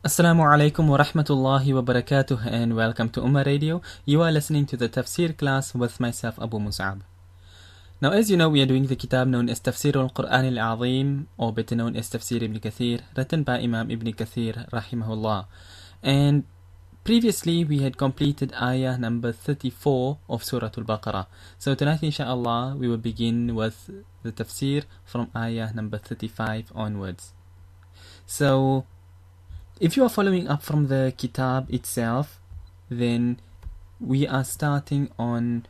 Assalamu alaikum wa rahmatullahi wa barakatuh and welcome to Ummah Radio. You are listening to the Tafseer class with myself Abu Mus'ab. Now as you know, we are doing the kitab known as Tafseer al-Quran al-Azim, or better known as Tafseer ibn Kathir, written by Imam ibn Kathir rahimahullah. And previously we had completed ayah number 34 of Surah Al-Baqarah. So tonight inshallah we will begin with the tafsir from ayah number 35 onwards. So if you are following up from the kitab itself, then we are starting on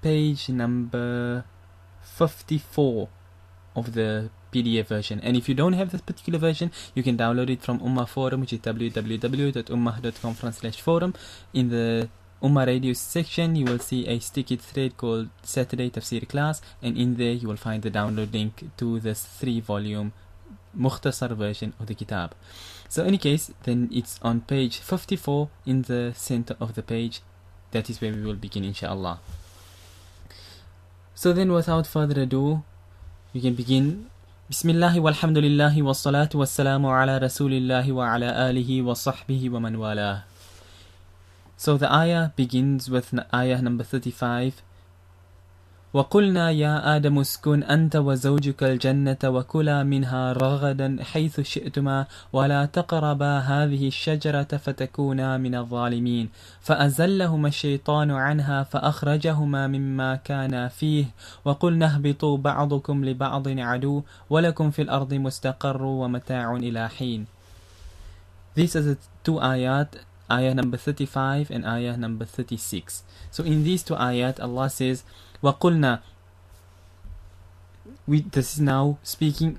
page number 54 of the PDF version. And if you don't have this particular version, you can download it from Ummah Forum, which is www.ummah.com/forum. In the Ummah Radio section, you will see a sticky thread called Saturday Tafsir class, and in there you will find the download link to this 3-volume Mukhtasar version of the kitab. So in any case, then it's on page 54 in the center of the page. That is where we will begin inshallah. So then without further ado, we can begin. Bismillahi walhamdulillahi wassalatu wassalamu ala rasulillahi wa ala alihi wa sahbihi wa man wala. So the ayah begins with ayah number 35. وَقُلْنَا يَا آدَمُ اسْكُنْ أَنْتَ وَزَوْجُكَ الْجَنَّةَ وَكُلَا مِنْهَا رَغَدًا حَيْثُ شِئْتُمَا وَلَا تَقْرَبَا هَذِهِ الشَّجَرَةَ فَتَكُونَا مِنَ الظَّالِمِينَ فَأَزَلَّهُمَا الشَّيْطَانُ عَنْهَا فَأَخْرَجَهُمَا مِمَّا كَانَا فِيهِ وَقُلْنَا اهْبِطُوا بَعْضُكُمْ لِبَعْضٍ عَدُوٌّ وَلَكُمْ فِي الْأَرْضِ مُسْتَقَرٌّ وَمَتَاعٌ إِلَى حِينٍ. These are the two ayat, ayah number 35 and ayah number 36. So in these two ayat, Allah says, وَقُلْنَا, this is now speaking,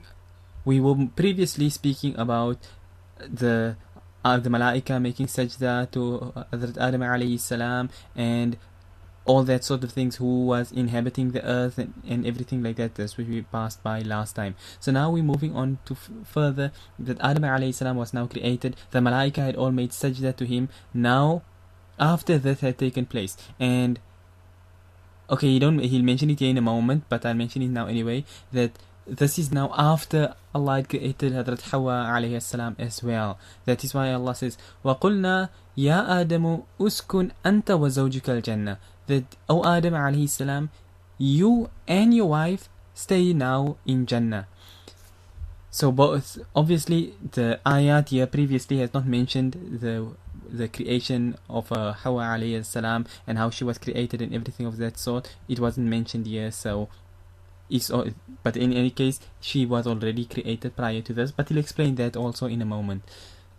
we were previously speaking about the malaika making sajda to Hazrat Adam alayhi salam and all that sort of things, who was inhabiting the earth and everything like that. That's what we passed by last time. So now we're moving on to further, that Adam alayhi salam was now created, the malaika had all made sajda to him. Now after that had taken place, and okay, he'll mention it here in a moment, but I'll mention it now anyway, that this is now after Allah had created Hazrat Hawa alayhi salam as well. That is why Allah says, وَقُلْنَا يَا آدَمُ أُسْكُنْ أَنْتَ وَزَوْجُكَ الْجَنَّةِ, that, O Adam alayhi salam, you and your wife stay now in Jannah. So both, obviously the ayat here previously has not mentioned the creation of Hawa alayhi salam and how she was created and everything of that sort. It wasn't mentioned here, so but in any case, she was already created prior to this, but he'll explain that also in a moment.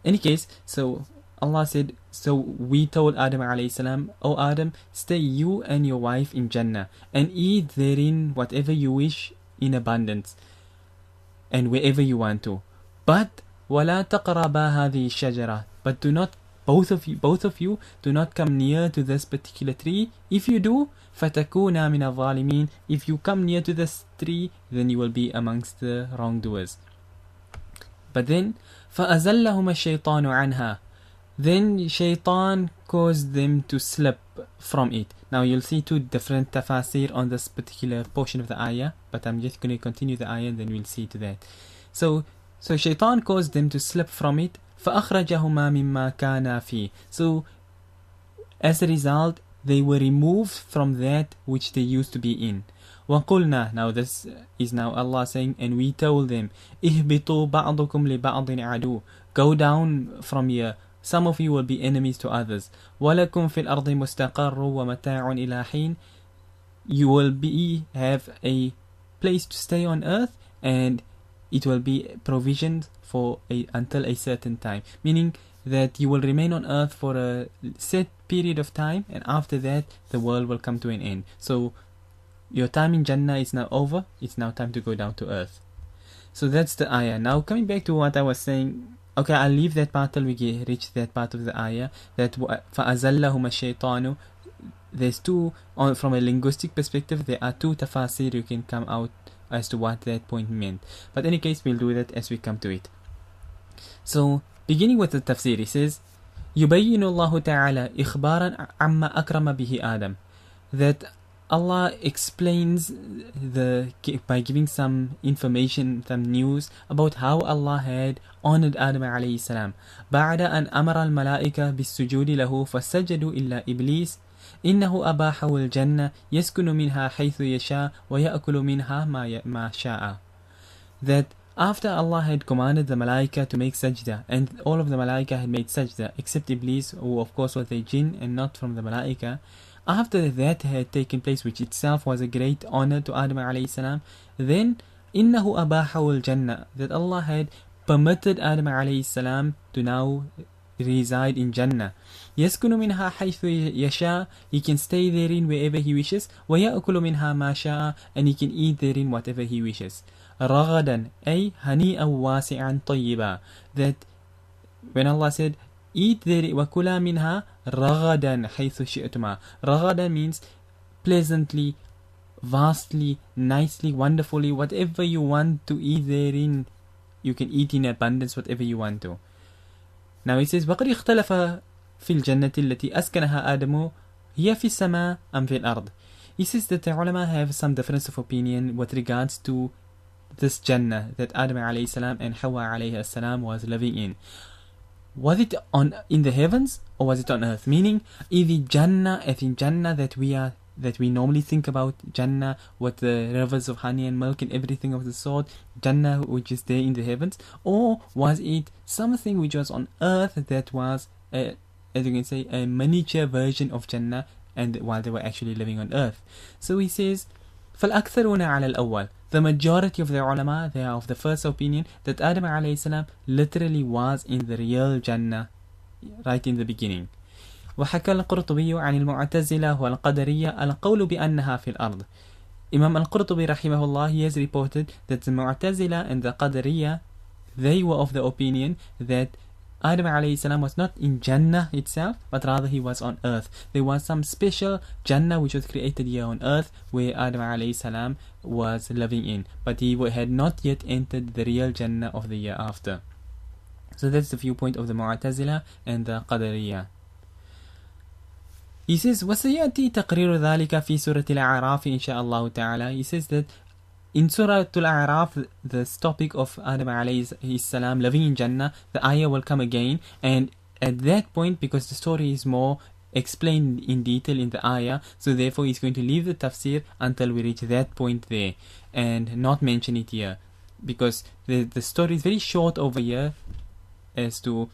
Any case, so Allah said, so we told Adam alayhi salam, O Adam, stay you and your wife in Jannah and eat therein whatever you wish in abundance and wherever you want to, but وَلَا تَقْرَبَا هَذِهِ الشَّجَرَةِ, but do not, both of you do not come near to this particular tree. If you do, فَتَكُونَا مِنَ الظَّالِمِينَ, if you come near to this tree, then you will be amongst the wrongdoers. But then فَأَزَلَّهُمَا الشَّيْطَانُ عَنْهَا, then shaitan caused them to slip from it. Now you'll see two different tafasir on this particular portion of the ayah, but I'm just going to continue the ayah and then we'll see to that. So shaitan caused them to slip from it. فَأَخْرَجَهُمَا مِمَّا كَانَا فِيهِ, so as a result they were removed from that which they used to be in. وَقُلْنَا, now this is now Allah saying, and we told them, اِهْبِطُوا بَعْضُكُمْ لِبَعْضٍ عَدُوٌّ, go down from here, some of you will be enemies to others. وَلَكُمْ فِي الْأَرْضِ مُسْتَقَرٌّ وَمَتَاعٌ إِلَى حِينٍ, you will have a place to stay on earth and it will be provisioned for until a certain time, meaning that you will remain on earth for a set period of time, and after that the world will come to an end. So your time in Jannah is now over, it's now time to go down to earth. So that's the ayah. Now coming back to what I was saying, okay, I'll leave that part till we reach that part of the ayah, that فَأَزَلَّهُمَا الشَّيْطَانُ. There's two, from a linguistic perspective, there are two tafasir you can come out as to what that point meant. But in any case, we'll do that as we come to it. So, beginning with the tafsir, he says, يُبَيِّنُ اللَّهُ تَعَالَى إِخْبَارًا عَمَّا أَكْرَمَ بِهِ آدَمَ, that Allah explains by giving some information, some news about how Allah had honored Adam alayhi salam. بعد أن أمر الملائكة بالسجود له فسجدوا إلا إبليس إنه أباحه الجنة يسكن منها حيث يشاء ويأكل منها ما شاء. That after Allah had commanded the Malaika to make sajda, and all of the Malaika had made sajda except Iblis, who of course was a jinn and not from the Malaika, after that had taken place, which itself was a great honor to Adam alayhi salam, then إِنَّهُ أَبَاحَهُ الْجَنَّةِ, that Allah had permitted Adam alayhi salam to now reside in Jannah. يَسْكُنُ مِنْهَا حَيْثُ يَشَاء, he can stay therein wherever he wishes. وَيَأْكُلُ مِنْهَا مَا شَاء, and he can eat therein whatever he wishes. رَغَدًا أي هنيئا واسعا طيبا, that when Allah said eat there وَكُلَا مِنْهَا رَغَدًا حَيْثُ شِئْتُمَا, رَغَدًا means pleasantly, vastly, nicely, wonderfully, whatever you want to eat therein, you can eat in abundance whatever you want to. Now he says وَقَدْ اخْتَلَفَ فِي الْجَنَّةِ الَّتِي أَسْكَنَهَا آدَمُ هِيَ فِي السَّمَاءِ أَمْ فِي الْأَرْضِ. He says that the ulama have some difference of opinion with regards to this Jannah that Adam alayhi salam and Hawa alayhi salam was living in. Was it in the heavens or was it on earth? Meaning, is the Jannah, as in Jannah that we normally think about, Jannah with the rivers of honey and milk and everything of the sort, Jannah which is there in the heavens, or was it something which was on earth that was, as you can say, a miniature version of Jannah, and while they were actually living on earth? So he says, فَالْأَكْثَرُونَ عَلَى الْأَوَّلِ, the majority of the ulama, they are of the first opinion that Adam alayhi salam literally was in the real Jannah right in the beginning. وحكى القرطبي عن المعتزلة والقدرية القول بأنها في الأرض. Imam al-Qurtubi rahimahullah, he has reported that the Mu'tazila and the Qadariya, they were of the opinion that Adam alayhi salam was not in Jannah itself, but rather he was on earth. There was some special Jannah which was created here on earth where Adam alayhi salam was living in, but he had not yet entered the real Jannah of the year after. So that's the viewpoint of the Mu'tazila and the Qadariya. He says وسيأتي تقرير ذلك في سورة الأعراف إن شاء الله تعالى. He says that in Surah Al-A'raf, this topic of Adam alayhi salam living in Jannah, the ayah will come again, and at that point, because the story is more explained in detail in the ayah, so therefore he's going to leave the tafsir until we reach that point there and not mention it here, because the story is very short over here as to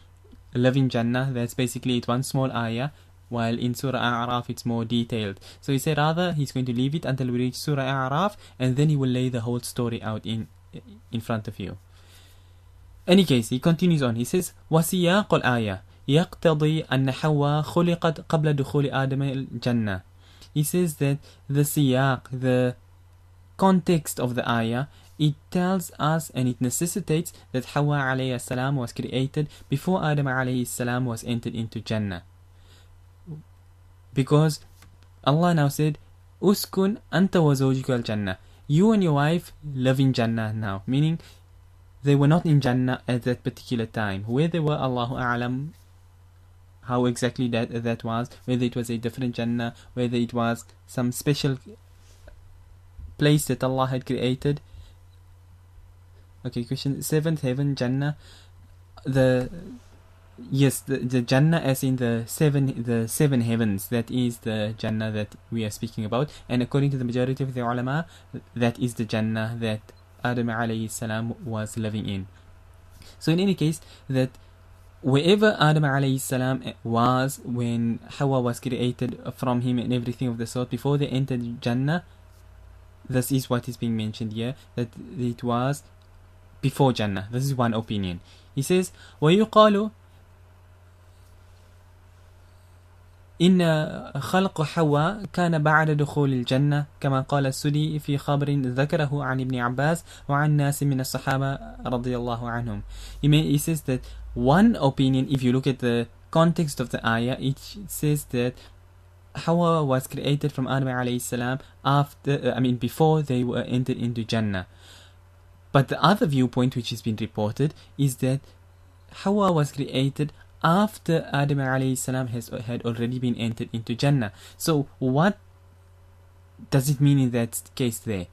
live in Jannah. That's basically it, one small ayah, while in Surah Al-A'raf it's more detailed. So he said rather he's going to leave it until we reach Surah Al-A'raf, and then he will lay the whole story out in front of you. Any case, he continues on. He says وَسِيَاقُ الْآيَةِ يَقْتَضِي أَنَّ حَوَّى خُلِقَتْ قَبْلَ دُخُولِ آدَمَ الْجَنَّةِ. He says that the siyaq, the context of the ayah, it tells us and it necessitates that Hawa alayhi salam was created before Adam alayhi salam was entered into Jannah. Because Allah now said, Uskun anta wa zawjuka al-Jannah. You and your wife live in Jannah now. Meaning, they were not in Jannah at that particular time. Where they were, Allahu A'lam, how exactly that was. Whether it was a different Jannah, whether it was some special place that Allah had created. Okay, question 7th heaven, Jannah. Yes, the Jannah as in the seven heavens, that is the Jannah that we are speaking about, and according to the majority of the ulama, that is the Jannah that Adam alayhi salam was living in. So in any case, that wherever Adam alayhi salam was when Hawa was created from him and everything of the sort, before they entered Jannah, this is what is being mentioned here, that it was before Jannah. This is one opinion. He says, وَيُقَالُ إن خلق حواء كان بعد دخول الجنة كما قال السدي في خبر ذكره عن ابن عباس وعن ناس من الصحابة رضي الله عنهم. He says that one opinion, if you look at the context of the ayah, it says that Hawa was created from Adam alayhi salam before they were entered into Jannah. But the other viewpoint which has been reported is that Hawa was created after Adam alayhi salam had already been entered into Jannah. So what does it mean in that case there?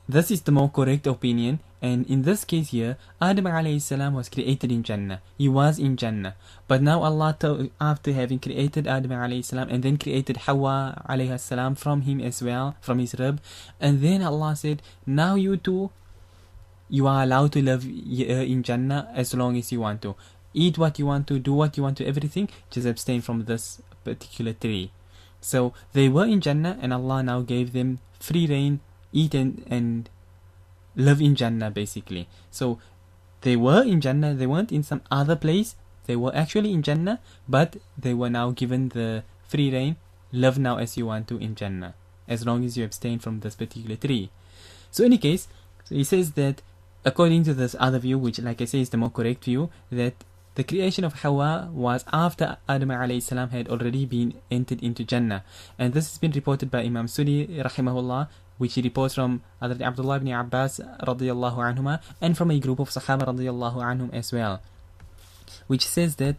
This is the more correct opinion, and in this case here, Adam alayhi salam was created in Jannah. He was in Jannah. But now Allah, after having created Adam alayhi salam and then created Hawa alayhi salam from him as well, from his rib, and then Allah said, now you two, you are allowed to live in Jannah as long as you want to. Eat what you want to, do what you want to, everything, just abstain from this particular tree. So they were in Jannah, and Allah now gave them free reign, eat and live in Jannah basically. So they were in Jannah, they weren't in some other place, they were actually in Jannah, but they were now given the free reign, live now as you want to in Jannah, as long as you abstain from this particular tree. So in any case, so he says that according to this other view, which like I say is the more correct view, that the creation of Hawa was after Adam alayhi salam had already been entered into Jannah. And this has been reported by Imam Sudi rahimahullah, which he reports from Hazrat Abdullah ibn Abbas radiyallahu anhuma, and from a group of Sahaba radiyallahu anhum as well, which says that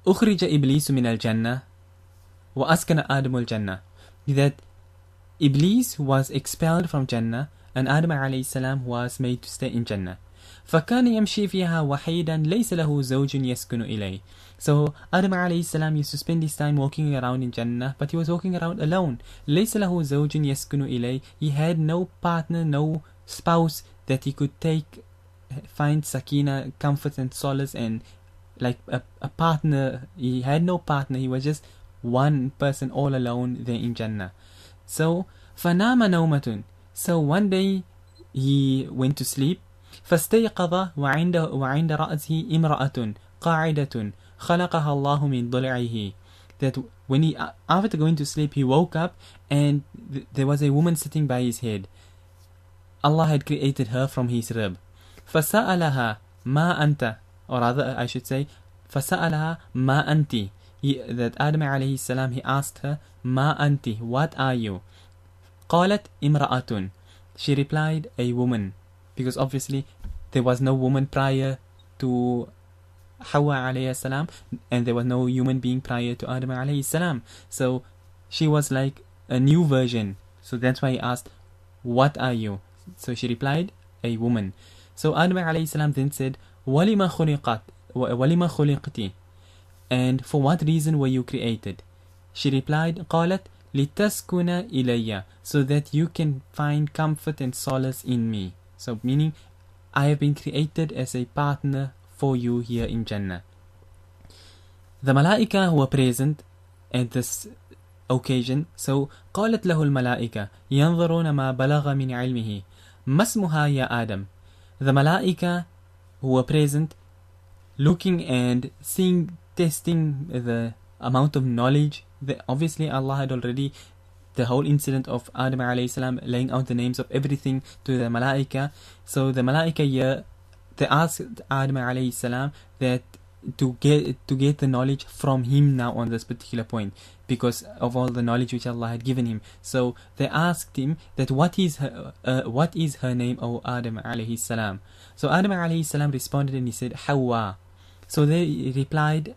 أخرج إبليس من الجنة وأسكن آدم الجنة, that Iblis was expelled from Jannah and Adam alayhi salam was made to stay in Jannah. فكان يمشي فيها وحيدا ليس له زوج يسكن إليه. So Adam alayhi salam used to spend his time walking around in Jannah, but he was walking around alone. ليس له زوج يسكن إليه. He had no partner, no spouse that he could find sakina, comfort and solace, and like a partner. He had no partner. He was just one person all alone there in Jannah. So فنام نومة. So one day he went to sleep. فاستيقظ وعند رأسه امرأة قاعدة خلقها الله من ضلعه. That when he, after going to sleep, he woke up and there was a woman sitting by his head. Allah had created her from his rib. فسألها ما أنت, or rather I should say فسألها ما أنت. That Adam alayhi salam, he asked her, ما أنت, what are you? قالت امرأة. She replied, a woman, because obviously there was no woman prior to Hawa alayhi salam, and there was no human being prior to Adam alayhi salam. So she was like a new version. So that's why he asked, what are you? So she replied, a woman. So Adam alayhi salam then said, وَلِمَ خُلِقْتِ, and for what reason were you created? She replied, قالت لِتَسْكُنَ إِلَيَّ, so that you can find comfort and solace in me. So meaning, I have been created as a partner for you here in Jannah. The Malaika who were present at this occasion, so قالت له الملائكة ينظرون ما بلغ من علمه ما اسمها يا آدم. The Malaika who were present, looking and seeing, testing the amount of knowledge that obviously Allah had already, the whole incident of Adam alayhi salam laying out the names of everything to the Malaika. So the Malaika here, they asked Adam alayhi salam that to get the knowledge from him now on this particular point, because of all the knowledge which Allah had given him. So they asked him that what is her name, O Adam alayhi salam? So Adam alayhi salam responded and he said, Hawa. So they replied,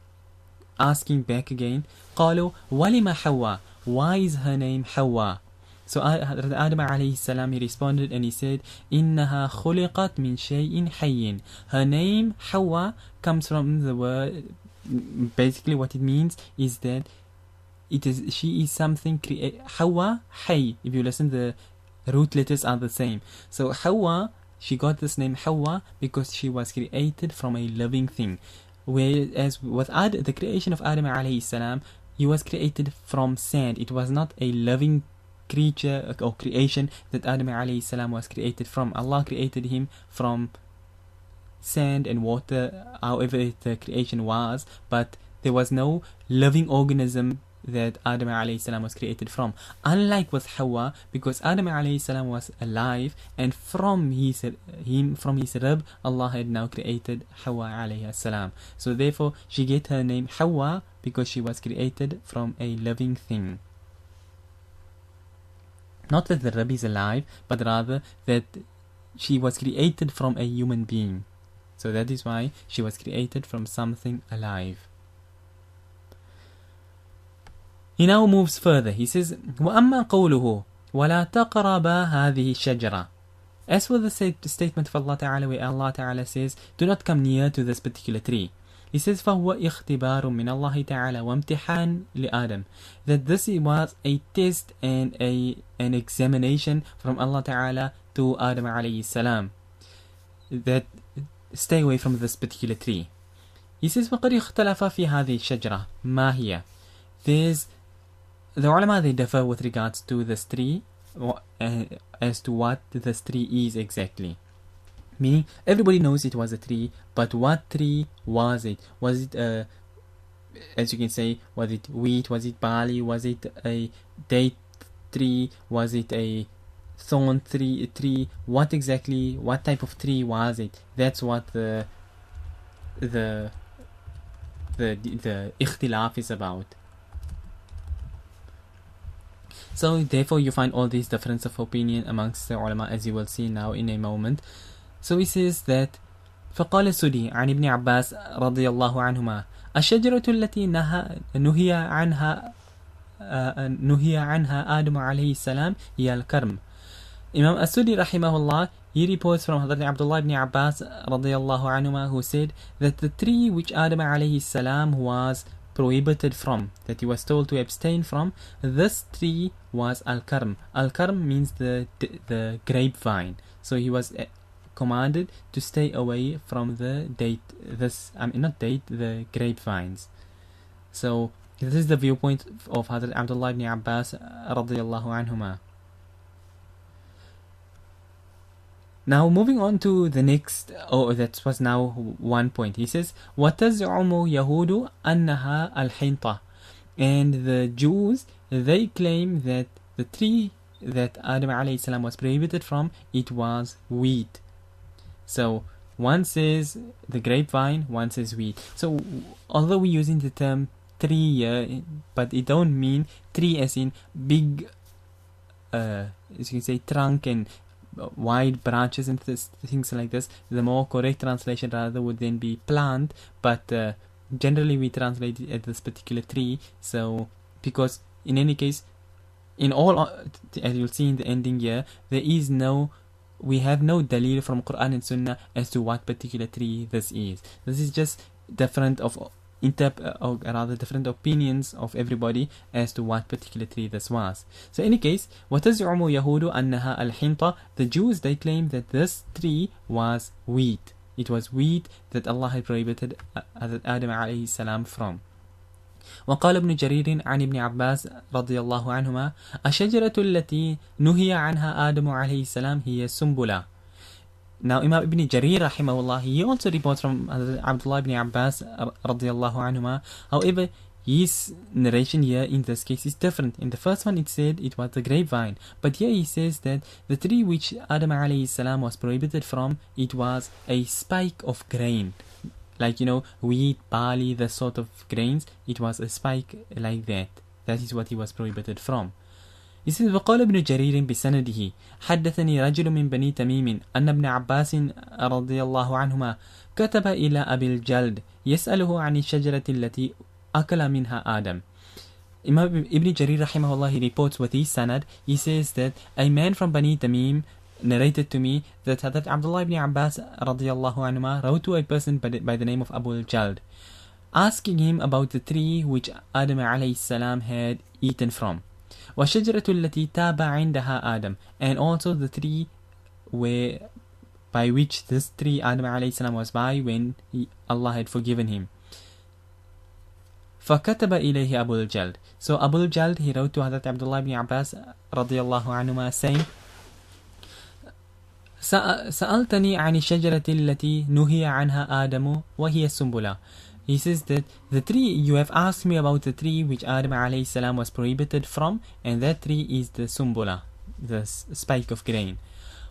asking back again, قالوا ولما حواء, why is her name Hawa? So Adam alayhi salam, he responded and he said, إنها خلقت من شيء حي. Her name Hawa comes from the word, basically what it means is that she is something Hawa, Hay. If you listen, the root letters are the same. So Hawa, she got this name Hawa because she was created from a living thing. Whereas with the creation of Adam alayhi salam, he was created from sand. It was not a living creature or creation that Adam alayhi salam was created from. Allah created him from sand and water, however the creation was, but there was no living organism that Adam alayhi salam was created from. Unlike with Hawa, because Adam alayhi salam was alive, and from his rib, Allah had now created Hawa alayhi salam. So therefore, she get her name Hawa because she was created from a living thing. Not that the rib is alive, but rather that she was created from a human being. So that is why she was created from something alive. He now moves further. He says, وَأَمَّا قَوْلُهُ وَلَا تَقْرَبَا هَذِهِ الشَّجَرَةِ. As for the statement of Allah Ta'ala, where Allah Ta'ala says, do not come near to this particular tree. He says, فَهُوَ اِخْتِبَارٌ مِّنَ اللَّهِ تَعَالَى وَامْتِحَانٌ لِآدَمَ. That this was a test and an examination from Allah Ta'ala to Adam alayhi salam. That stay away from this particular tree. He says, وَقَدْ اخْتَلَفَ فِي هَذِهِ الشَّجْرَةِ مَا هِيَ. The ulama, they differ with regards to this tree, as to what this tree is exactly. Meaning, everybody knows it was a tree, but what tree was it? Was it as you can say, was it wheat? Was it barley? Was it a date tree? Was it a thorn tree? What type of tree was it? That's what the ikhtilaf is about. So therefore you find all these difference of opinion amongst the ulama, as you will see now in a moment. So he says that فقال السدي عن ابن عباس رضي الله عنهما الشجرة التي نهي عنها آدم عليه السلام هي الكرم. Imam As-Sudi rahimahullah, he reports from Hazrat Abdullah ibn Abbas radiyallahu anhuma, who said that the tree which Adam alayhi salam was prohibited from, that he was told to abstain from, this tree was al-karm. Al-karm means the grapevine. So he was commanded to stay away from the the grapevines. So this is the viewpoint of Hazrat Abdullah ibn Abbas radiyallahu anhuma. Now moving on to the next, that was now one point. He says, وَتَزْعُمُ يَهُودُ أَنَّهَا الْحِنْطَةِ. And the Jews, they claim that the tree that Adam alayhi salam was prohibited from, it was wheat. So one says the grapevine, one says wheat. So although we're using the term tree here, but it don't mean tree as in big, as you can say, trunk and wide branches and things like this. The more correct translation rather would then be plant, but generally we translate it as this particular tree. So because in any case, in all, as you'll see in the ending here, we have no dalil from Quran and Sunnah as to what particular tree this is. This is just different different opinions of everybody as to what particular tree this was. So in any case, وَتَزْعُمُ يَهُودُ أَنَّهَا الْحِنْطَةِ. The Jews, they claim that this tree was wheat. It was wheat that Allah had prohibited Adam alayhi salam from. وقال ابن جرير عن ابن عباس رضي الله عنهما الشجرة التي نهي عنها آدم عليه السلام هي السنبلة. Now Imam Ibn Jarir rahimahullah, he also reports from Abdullah ibn Abbas radiyallahu anhuma. However, his narration here in this case is different. In the first one it said it was the grapevine, but here he says that the tree which Adam alayhi salam was prohibited from, it was a spike of grain. Like, wheat, barley, the sort of grains, it was a spike like that. That is what he was prohibited from. He says, وقال ابن جرير بسنده حدثني رجل من بني تميم أن ابن عباس رضي الله عنهما كتب إلى أبي الجلد يسأله عن الشجرة التي أكل منها آدم. Imam Ibn Jarir rahimahullah, he reports with his sanad. He says that a man from Bani Tamim narrated to me that Abdullah ibn Abbas radiyallahu anhuma wrote to a person by the name of Abu al-Jald, asking him about the tree which Adam alayhi salam had eaten from. وَالشَّجْرَةُ الَّتِي تَابَ عِنْدَهَا آدَمْ. And also the tree by which this tree Adam alayhi salam was by when Allah had forgiven him. فَكَتَبَ إِلَيْهِ أَبُو الْجَلْدِ. So Abu al-Jald, he wrote to Hazrat Abdullah ibn Abbas radiyallahu anhuma saying, سألتني عن الشجرة التي نهي عنها آدم وهي السنبلة. He says that the tree, you have asked me about the tree which Adam alayhi salam was prohibited from, and that tree is the sumbula, the spike of grain.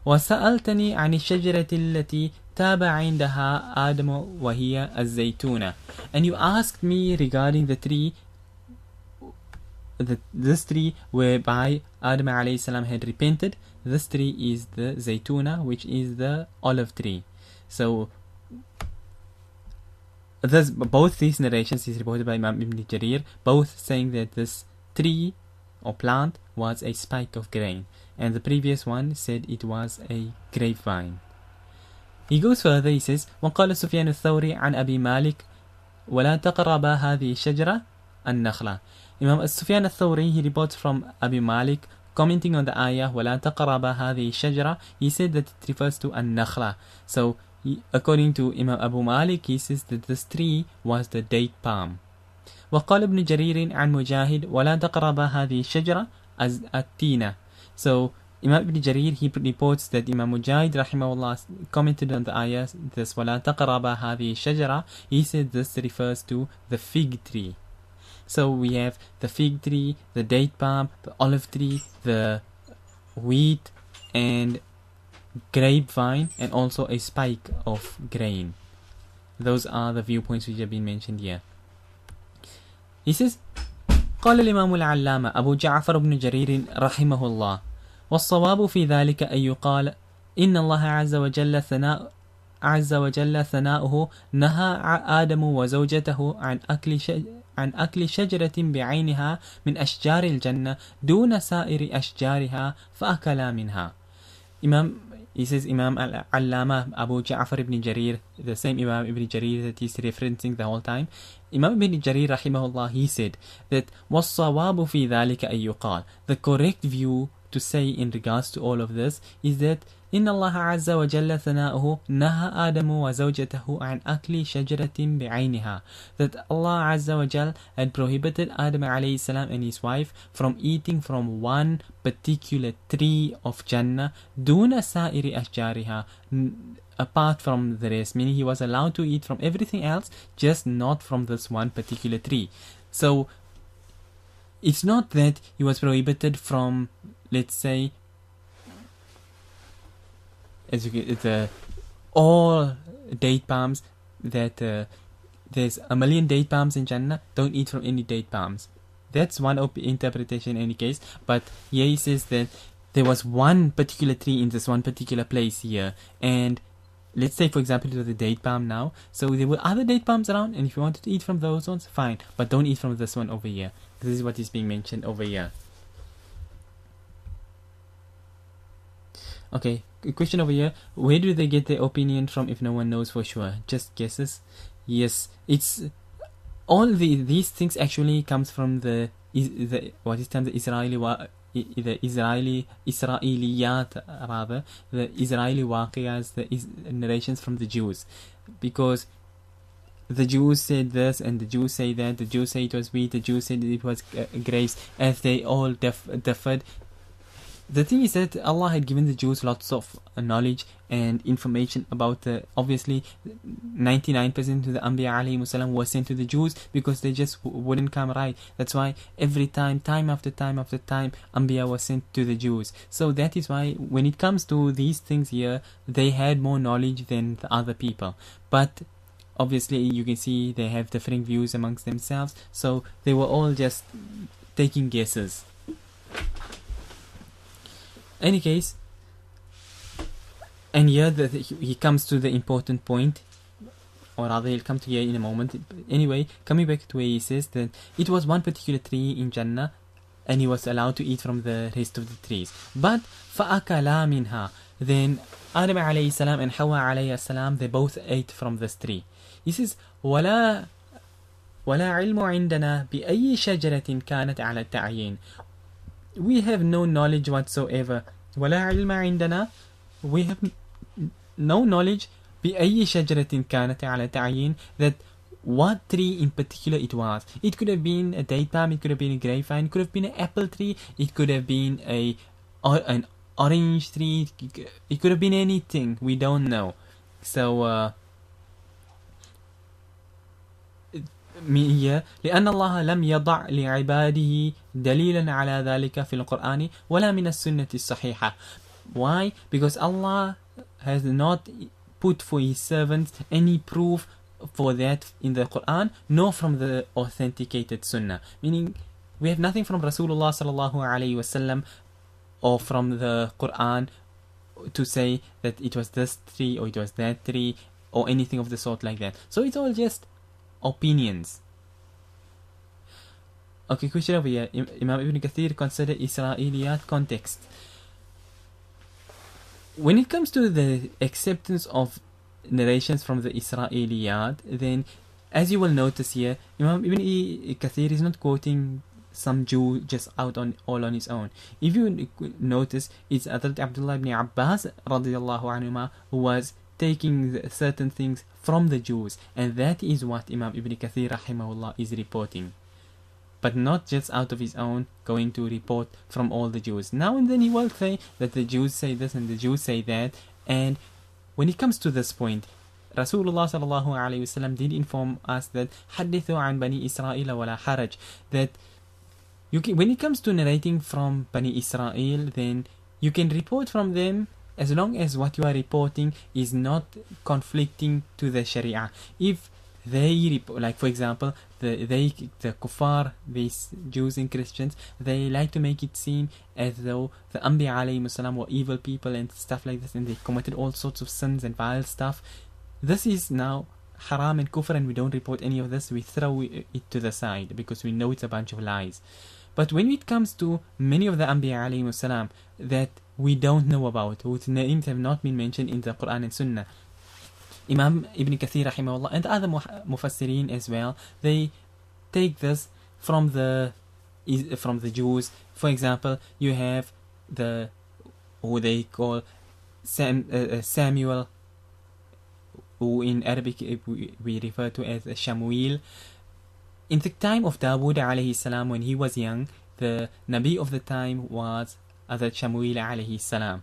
وسألتني عن الشجرة التي تاب عندها آدم وهي الزيتونة. And you asked me regarding the tree, this tree whereby Adam alayhi salam had repented. This tree is the zaytuna, which is the olive tree. So both these narrations is reported by Imam Ibn Jarir, both saying that this tree or plant was a spike of grain, and the previous one said it was a grapevine. He goes further, he says, وقال سفيان الثوري عن أبي مالك ولا تقربا هذه الشجرة النخلة. Imam Sufyan al-Thawri, he reports from Abi Malik, commenting on the ayah ولا تقربا هذه الشجرة, he said that it refers to an-nakhla. So according to Imam Abu Malik, he says that this tree was the date palm. وقال ابن جرير عن مجاهد ولا تقربا هذه الشجرة التينة. So Imam Ibn Jarir, he reports that Imam Mujahid rahimahullah commented on the ayah, this وَلَا تَقْرَبَا هَذِهِ الشَّجَرَةِ, he said this refers to the fig tree. So we have the fig tree, the date palm, the olive tree, the wheat and grapevine, and also a spike of grain. Those are the viewpoints which have been mentioned here. He says, قال الإمام العلامة أبو جعفر بن جرير رحمه الله والصواب في ذلك أن يقال إن الله عز وجل ثناؤه نهى آدم وزوجته عن أكل شجرة بعينها من أشجار الجنة دون سائر أشجارها فأكلا منها. He says Imam al-Allama Abu Ja'far ibn Jarir, the same Imam ibn Jarir that he's referencing the whole time, Imam ibn Jarir rahimahullah, he said that وَالصَّوَابُ فِي ذَلِكَ أَن يُقال, the correct view to say in regards to all of this is that إن الله عز وجل ثناؤه نهى آدم وزوجته عن أكل شجرة بعينها, that Allah Azza wa Jal had prohibited Adam alayhi salam and his wife from eating from one particular tree of Jannah دون سائر أشجارها, apart from the rest, meaning he was allowed to eat from everything else, just not from this one particular tree. So it's not that he was prohibited from, let's say, all date palms, that there's a million date palms in Jannah, don't eat from any date palms. That's one interpretation in any case, but here he says that there was one particular tree in this one particular place here, and let's say for example it was a date palm now, so there were other date palms around, and if you wanted to eat from those ones, fine, but don't eat from this one over here. This is what is being mentioned over here. Okay, question over here. Where do they get their opinion from if no one knows for sure? Just guesses? Yes, it's all these things actually comes from the Israeliyat rather, the Israeli waqiyas, the narrations from the Jews, because the Jews said this and the Jews say that, the Jews say it was wheat, the Jews said it was grapes, as they all differed. The thing is that Allah had given the Jews lots of knowledge and information about obviously 99% of the Anbiya alayhi salam was sent to the Jews because they just wouldn't come right. That's why every time after time, Anbiya was sent to the Jews. So that is why when it comes to these things here, they had more knowledge than the other people. But obviously you can see they have differing views amongst themselves, so they were all just taking guesses. Any case, and here he comes to the important point, or rather he'll come to here in a moment. Anyway, coming back to where he says that it was one particular tree in Jannah and he was allowed to eat from the rest of the trees, but فَأَكَلَا مِنْهَا, then Adam alayhi salam and Hawa alayhi salam, they both ate from this tree. He says وَلَا عِلْمُ عِنْدَنَا بِأَيِّ شَجَرَةٍ كَانَتْ عَلَى التَّعْيِينِ, we have no knowledge whatsoever. وَلَا عِلْمَ عِنْدَنَا, we have no knowledge بِأَيِّ شَجَرَةٍ كَانَتْ عَلَى تَعْيِينٍ, that what tree in particular it was. It could have been a date palm, it could have been a grapevine, it could have been an apple tree, it could have been an orange tree, it could have been anything, we don't know. So هي لأن الله لم يضع لعباده دليلا على ذلك في القرآن ولا من السنة الصحيحة. Why? Because Allah has not put for his servants any proof for that in the Quran, nor from the authenticated Sunnah. Meaning, we have nothing from Rasulullah sallallahu alaihi wasallam or from the Quran to say that it was this tree or it was that tree or anything of the sort like that. So it's all just opinions. Okay, question over here. Imam Ibn Kathir consider Israeliyat context. When it comes to the acceptance of narrations from the Israeliyat, then as you will notice here, Imam Ibn Kathir is not quoting some Jew just out on all on his own. If you notice, it's Hazrat Abdullah ibn Abbas radiallahu anhuma who was taking certain things from the Jews, and that is what Imam Ibn Kathir rahimahullah is reporting, but not just out of his own going to report from all the Jews. Now and then he will say that the Jews say this and the Jews say that, and when it comes to this point, Rasulullah sallallahu alayhi wasallam did inform us that حدثوا عن بني إسرائيل ولا حرج, that you can, when it comes to narrating from Bani Israel, then you can report from them as long as what you are reporting is not conflicting to the Sharia. If they, like for example, the kuffar, these Jews and Christians, they like to make it seem as though the Anbiya alayhi salam were evil people and stuff like this, and they committed all sorts of sins and vile stuff. This is now haram and kufr, and we don't report any of this. We throw it to the side because we know it's a bunch of lies. But when it comes to many of the Anbiya alayhi salam that we don't know about, whose names have not been mentioned in the Quran and Sunnah, Imam Ibn Kathir rahimahullah and other mufassirin as well, they take this from the Jews. For example, you have the who they call Samuel, who in Arabic we refer to as Shamuel. In the time of Dawood alayhi salam, when he was young, the Nabi of the time was Hazrat Shamuel alayhi salam.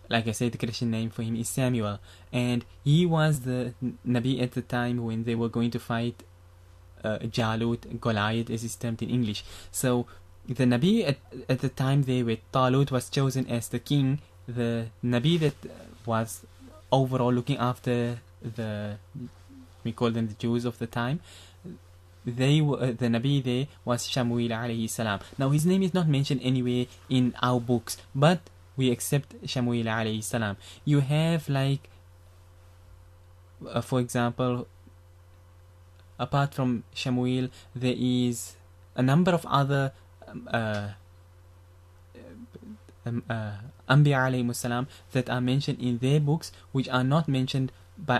Like I said, the Christian name for him is Samuel, and he was the Nabi at the time when they were going to fight Jalut, Goliath as is termed in English. So the Nabi at the time there where Talut was chosen as the king, the Nabi that was overall looking after we call them the Jews of the time, they were the Nabi there was Shamuel alayhi salam. Now his name is not mentioned anywhere in our books, but we accept Shamuel alayhi salam. You have like for example, apart from Shamuel, there is a number of other Anbiya alayhi salam that are mentioned in their books, which are not mentioned by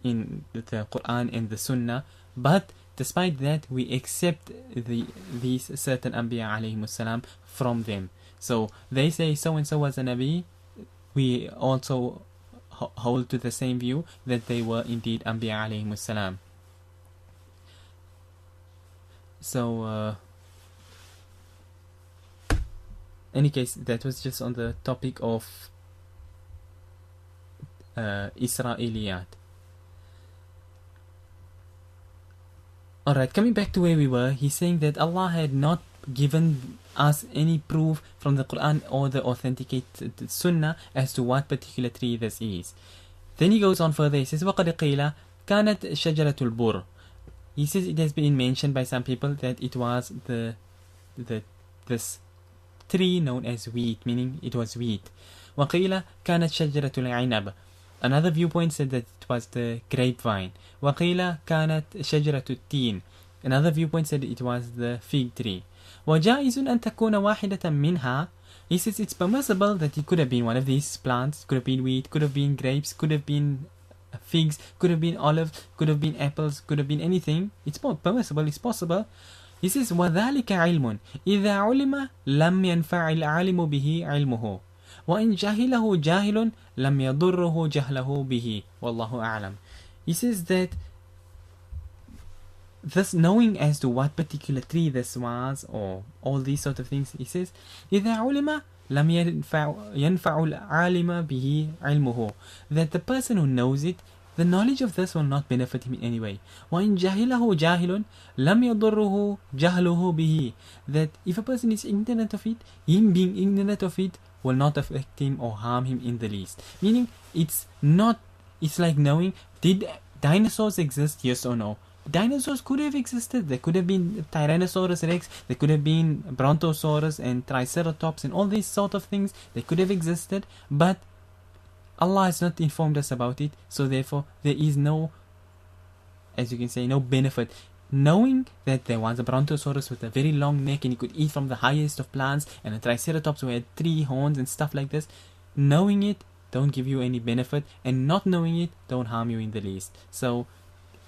in the Quran and the Sunnah, but despite that we accept these certain Anbiya alayhi salam from them. So they say so and so was a Nabi, we also hold to the same view that they were indeed Anbiya alayhi salam. So any case, that was just on the topic of Israeliyat. Alright, coming back to where we were, he's saying that Allah had not given us any proof from the Quran or the authenticated Sunnah as to what particular tree this is. Then he goes on further, he says, وَقَدْ قِيلَ كَانَتْ شَجَرَةُ الْبُرْ. He says it has been mentioned by some people that it was this tree known as wheat, meaning it was wheat. وَقِيلَ كَانَتْ شَجَرَةُ الْعِنَبِ. Another viewpoint said that it was the grapevine. وَقِيلَ كَانَتْ شَجَرَةُ التِّينِ. Another viewpoint said it was the fig tree. وَجَائِزٌ أَن تَكُونَ وَاحِدَةً مِنْهَا. He says it's permissible that it could have been one of these plants, could have been wheat, could have been grapes, could have been figs, could have been olives, could have been apples, could have been anything. It's permissible, it's possible. He says وَذَلِكَ عِلْمٌ إِذَا عُلِمَ لَمْ يَنْفَعِ الْعَالِمُ بِهِ عِلْمُهُ وَإِنْ جَهِلَهُ جَاهِلٌ لَمْ يَضُرُّهُ جَهْلَهُ بِهِ وَاللَّهُ أَعْلَمُ. He says that this knowing as to what particular tree this was, or all these sort of things, he says إِذَا عُلِمَ لَمْ يَنْفَعُ الْعَالِمَ بِهِ عِلْمُهُ, that the person who knows it, the knowledge of this will not benefit him in any way. وَإِنْ جَهِلَهُ جَاهِلٌ لَمْ يَضُرُّهُ جَهْلُهُ بِهِ, that if a person is ignorant of it, him being ignorant of it will not affect him or harm him in the least. Meaning, it's like knowing, did dinosaurs exist, yes or no? Dinosaurs could have existed. There could have been Tyrannosaurus Rex, there could have been Brontosaurus and Triceratops and all these sort of things. They could have existed, but Allah has not informed us about it, so therefore there is no, as you can say, no benefit. knowing that there was a brontosaurus with a very long neck and he could eat from the highest of plants, and a triceratops who had 3 horns and stuff like this, knowing it don't give you any benefit, and not knowing it don't harm you in the least. So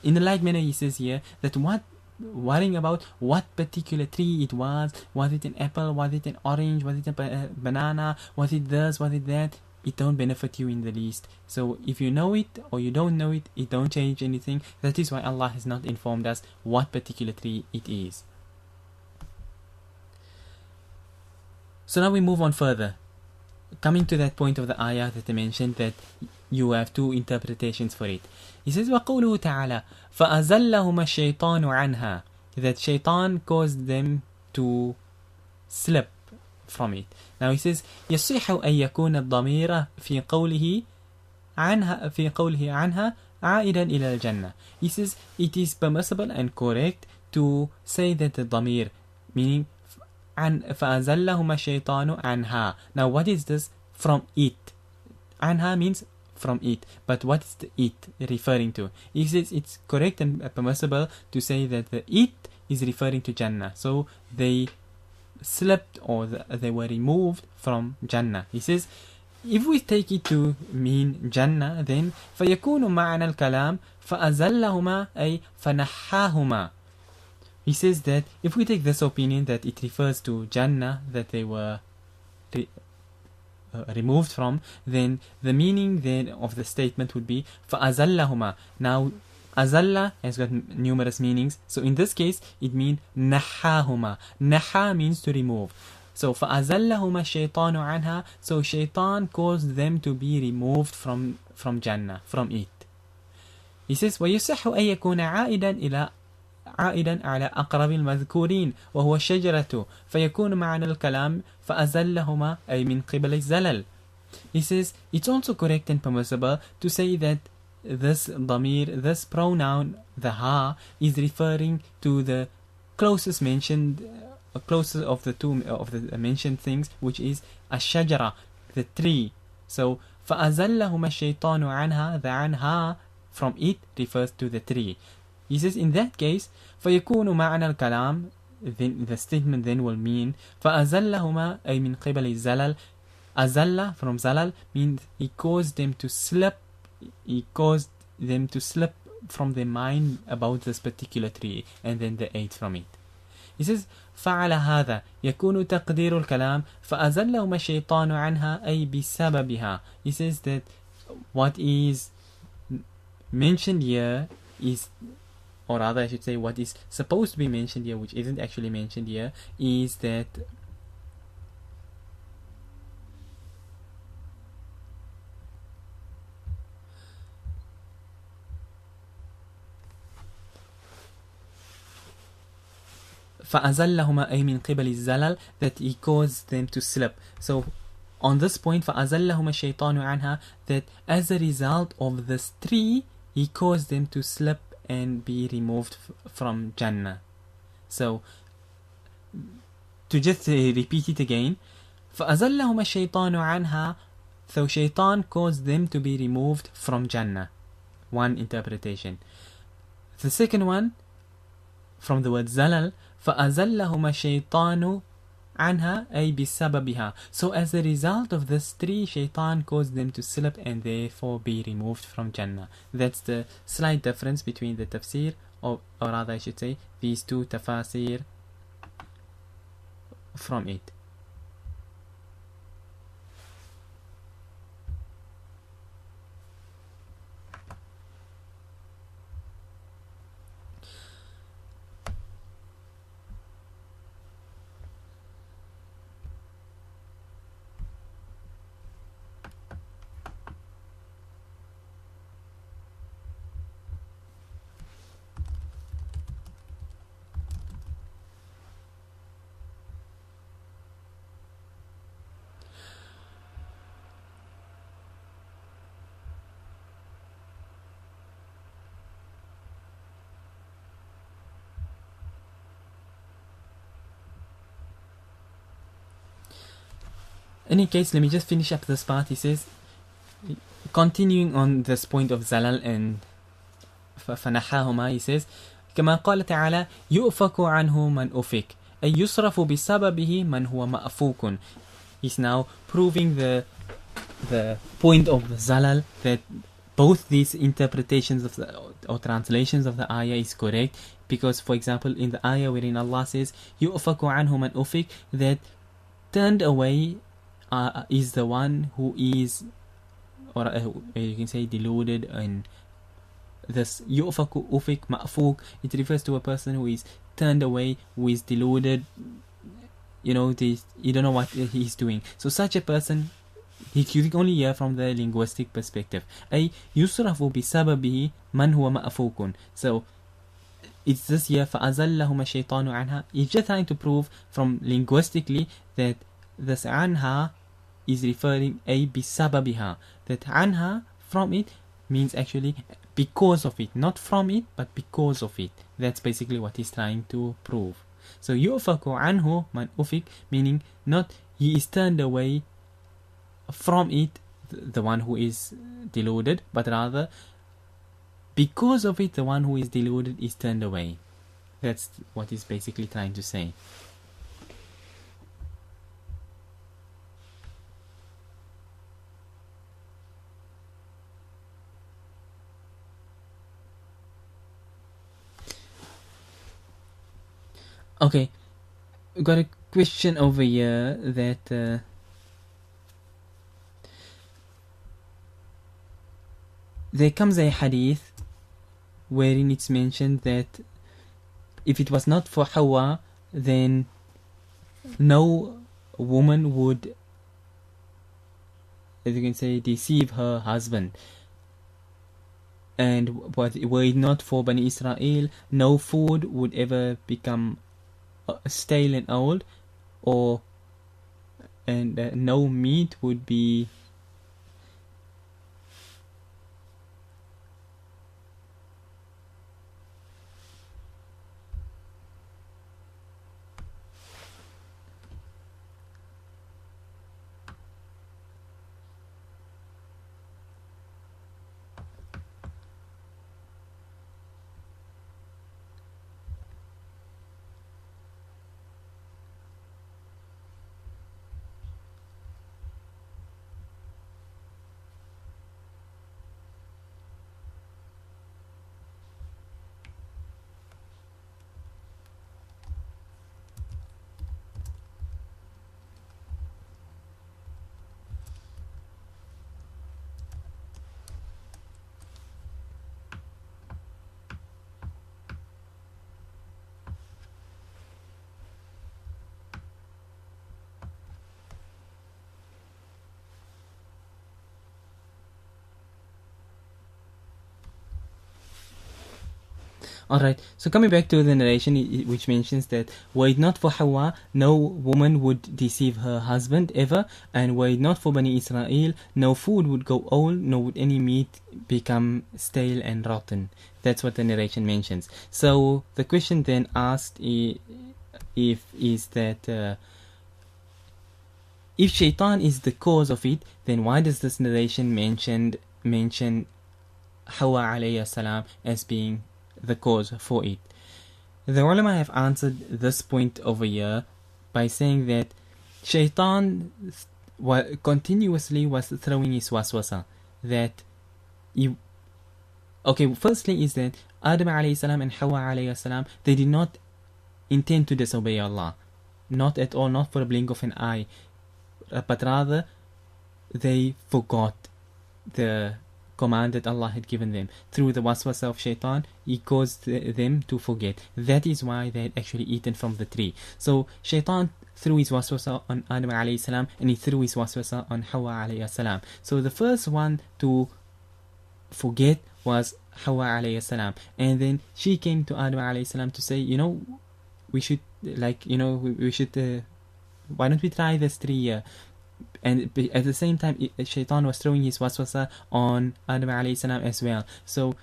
in the like manner, he says here that what worrying about what particular tree it was it an apple, was it an orange, was it a banana, was it this, was it that, it don't benefit you in the least. So if you know it or you don't know it, it don't change anything. That is why Allah has not informed us what particular tree it is. So now we move on further, coming to that point of the ayah that I mentioned, that you have 2 interpretations for it. He says وَقَوْلُهُ تَعَالَى فَأَزَلَّهُمَا الشَّيْطَانُ عَنْهَا, that shaitan caused them to slip from it. Now he says يصح أن يكون الضمير في قوله عنها عائدا إلى الجنة. He says it is permissible and correct to say that the dhamir, meaning فَأَزَلَّهُمَا الشَّيْطَانُ عَنْهَا. Now what is this? From it. Anha means from it. But what is the it referring to? He says it's correct and permissible to say that the it is referring to Jannah. So they slipped, or they were removed from Jannah. He says if we take it to mean Jannah, then فَيَكُونُ مَعَنَا الْكَلَامِ فَأَزَلَّهُمَا أي فَنَحَّاهُمَا. He says that if we take this opinion that it refers to Jannah, that they were removed from, then the meaning then of the statement would be فَأَزَلَّهُمَا. Now azalla has got numerous meanings, so in this case it means نَحَّاهُمَا. Naha means to remove. So فَأَزَلَّهُمَا الشَّيْطَانُ عَنْهَا, so shaitan caused them to be removed from Jannah, from it. He says وَيُصَحُ أَن يَكُونَ عائدا على أقرب المذكورين وهو الشجرة فيكون معنى الكلام فأزلهما أي من قبل الزلل. He says it's also correct and permissible to say that this ضمير, this pronoun, the ha, is referring to the closest of the 2 of the mentioned things, which is الشجرة, the tree. So فأزلهما الشيطان عنها, the عنها from it refers to the tree. He says in that case فيكون معنى الكلام, then the statement then will mean فأزلهما أي من قبل الزلل. Azalla from zalal means he caused them to slip from their mind about this particular tree, and then they ate from it. He says فعل هذا يكون تقدير الكلام فأزلهما الشيطان عنها أي بسببها. He says that what is mentioned here is, or rather I should say what is supposed to be mentioned here, which isn't actually mentioned here, is that فأزلهما أي من قبل الزلل, that he caused them to slip. So on this point فأزلهما الشيطان عنها, that as a result of this tree he caused them to slip and be removed from Jannah. So to just repeat it again, فأزلهما الشيطان عنها, so shaitan caused them to be removed from Jannah. One interpretation. The second one, from the word zalal, فأزلهما الشيطان عنها أي بسببها. So as a result of this tree, shaitan caused them to slip and therefore be removed from Jannah. That's the slight difference between the tafsir, or rather I should say these 2 tafasir from it. In any case, let me just finish up this part. He says, continuing on this point of zalal and fanahahuma, he says كما قال تعالى يؤفك عنه من أفك أي يصرف بسببه من هو مأفوك. He's now proving the point of the Zalal, that both these interpretations of or translations of the ayah is correct, because for example in the ayah wherein Allah says يؤفك عنه من أفك, that turned away is the one who is, or you can say deluded, and this yu'faku ufik ma'fuk, it refers to a person who is turned away, who is deluded, you don't know what he's doing. So such a person, you can only hear from the linguistic perspective. أي يصرف بسببه من هو مأفوك. So it's this here فأزلهما الشيطان عنها. It's just trying to prove from linguistically that this عنها is referring أي بسببها, that عنها from it means actually because of it, not from it but because of it. That's basically what he's trying to prove. So يؤفك عنه من أفك, meaning not he is turned away from it, the one who is deluded, but rather because of it the one who is deluded is turned away. That's what he's basically trying to say. Okay, got a question over here that there comes a hadith wherein it's mentioned that if it was not for Hawa, then no woman would, as you can say, deceive her husband. And were it not for Bani Israel, no food would ever become stale and old, and no meat would be Alright, so coming back to the narration which mentions that were it not for Hawa, no woman would deceive her husband ever, and were it not for Bani Israel, no food would go old, nor would any meat become stale and rotten. That's what the narration mentions. So the question then asked is that if Shaitan is the cause of it, then why does this narration mention Hawa alayhi salam as being the cause for it? The ulama have answered this point over here by saying that Shaitan continuously was throwing his waswasa, that firstly is that Adam alayhi salam and Hawa alayhi salam, they did not intend to disobey Allah, not at all, not for a blink of an eye, but rather they forgot the command that Allah had given them. Through the waswasa of Shaitan, he caused them to forget. That is why they had actually eaten from the tree. So Shaitan threw his waswasa on Adam alayhi salam, and he threw his waswasa on Hawa alayhi salam. So the first one to forget was Hawa alayhi salam, and then she came to Adam alayhi salam to say, we should why don't we try this tree here? And at the same time, Shaitan was throwing his waswasa on Adam alayhi salam as well. So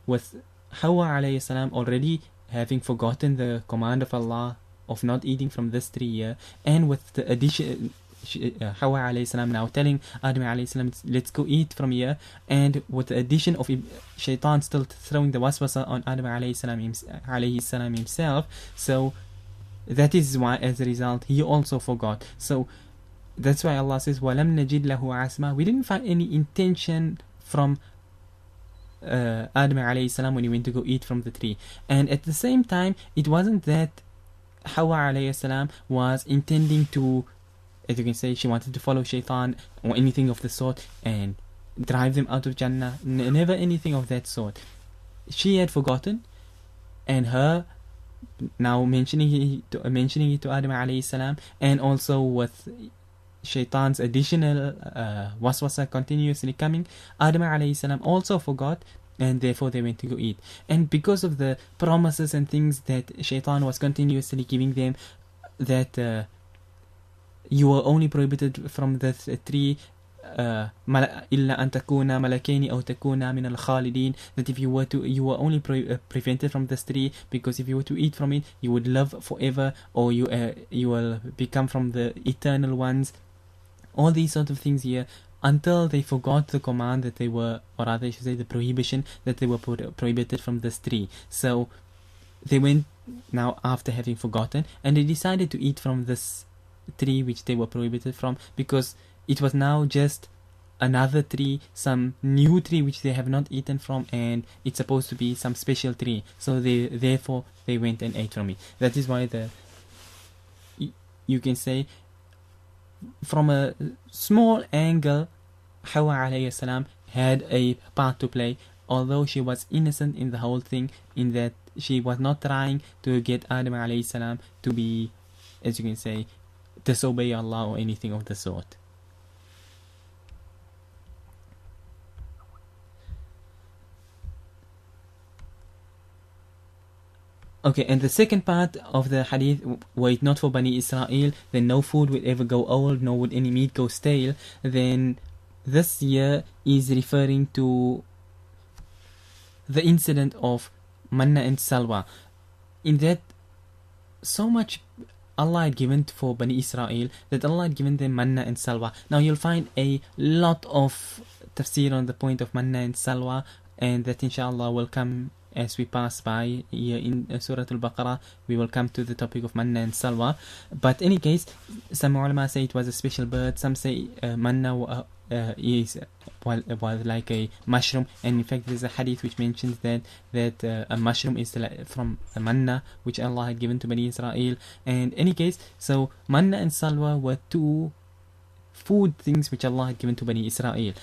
with Hawa alayhi salam already having forgotten the command of Allah of not eating from this tree here, and with the addition, Hawa alayhi salam now telling Adam alayhi salam, let's go eat from here, and with the addition of Shaitan still throwing the waswasa on Adam alayhi salam himself, so that is why as a result he also forgot. So that's why Allah says وَلَمْ نَجِدْ لَهُ عَزْمًا. We didn't find any intention from Adam alayhi salam when he went to go eat from the tree. And at the same time, it wasn't that Hawa alayhi salam was intending to, as you can say, she wanted to follow Shaitan or anything of the sort and drive them out of Jannah. Never anything of that sort. She had forgotten, and her now mentioning it to Adam alayhi salam, and also with Shaitan's additional waswasa continuously coming, Adam alayhi salam also forgot, and therefore they went to go eat. And because of the promises and things that Shaitan was continuously giving them, that you were only prohibited from the tree إلا أن تكون ملكين أو تكون من الخالدين, that if you were only prevented from this tree because if you were to eat from it you would live forever, or you will become from the eternal ones. All these sort of things here, until they forgot the command that they were, or rather I should say the prohibition that they were prohibited from this tree. So they went now after having forgotten, and they decided to eat from this tree which they were prohibited from, because it was now just another tree, some new tree which they have not eaten from, and it's supposed to be some special tree. So therefore they went and ate from it. That is why you can say, from a small angle, Hawa alayhi salam had a part to play, although she was innocent in the whole thing, in that she was not trying to get Adam alayhi salam to be, as you can say, disobey Allah or anything of the sort. Okay, and the second part of the hadith, were it not for Bani Israel, then no food would ever go old, nor would any meat go stale. Then this year is referring to the incident of manna and salwa. In that, so much Allah had given for Bani Israel, that Allah had given them manna and salwa. Now you'll find a lot of tafseer on the point of manna and salwa, and that inshallah will come as we pass by here in Surah Al-Baqarah. We will come to the topic of manna and salwa. But in any case, some ulama say it was a special bird, some say manna was like a mushroom, and in fact there's a hadith which mentions that a mushroom is from a manna which Allah had given to Bani Israel. And in any case, so manna and salwa were two food things which Allah had given to Bani Israel,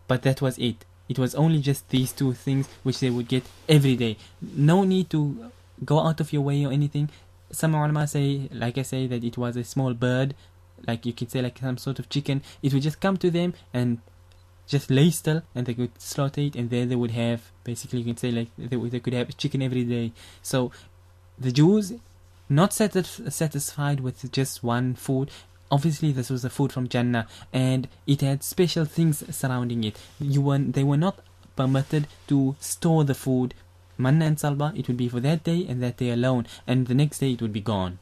but that was it. It was only just these two things which they would get every day. No need to go out of your way or anything. Some ulama say, like I say, that it was a small bird, like you could say like some sort of chicken. It would just come to them and just lay still, and they could slaughter it, and there they would have, basically you can say like they could have chicken every day. So the Jews, not satisfied with just one food. Obviously, this was the food from Jannah, and it had special things surrounding it. They were not permitted to store the food. Manna and salwa, it would be for that day and that day alone, and the next day it would be gone.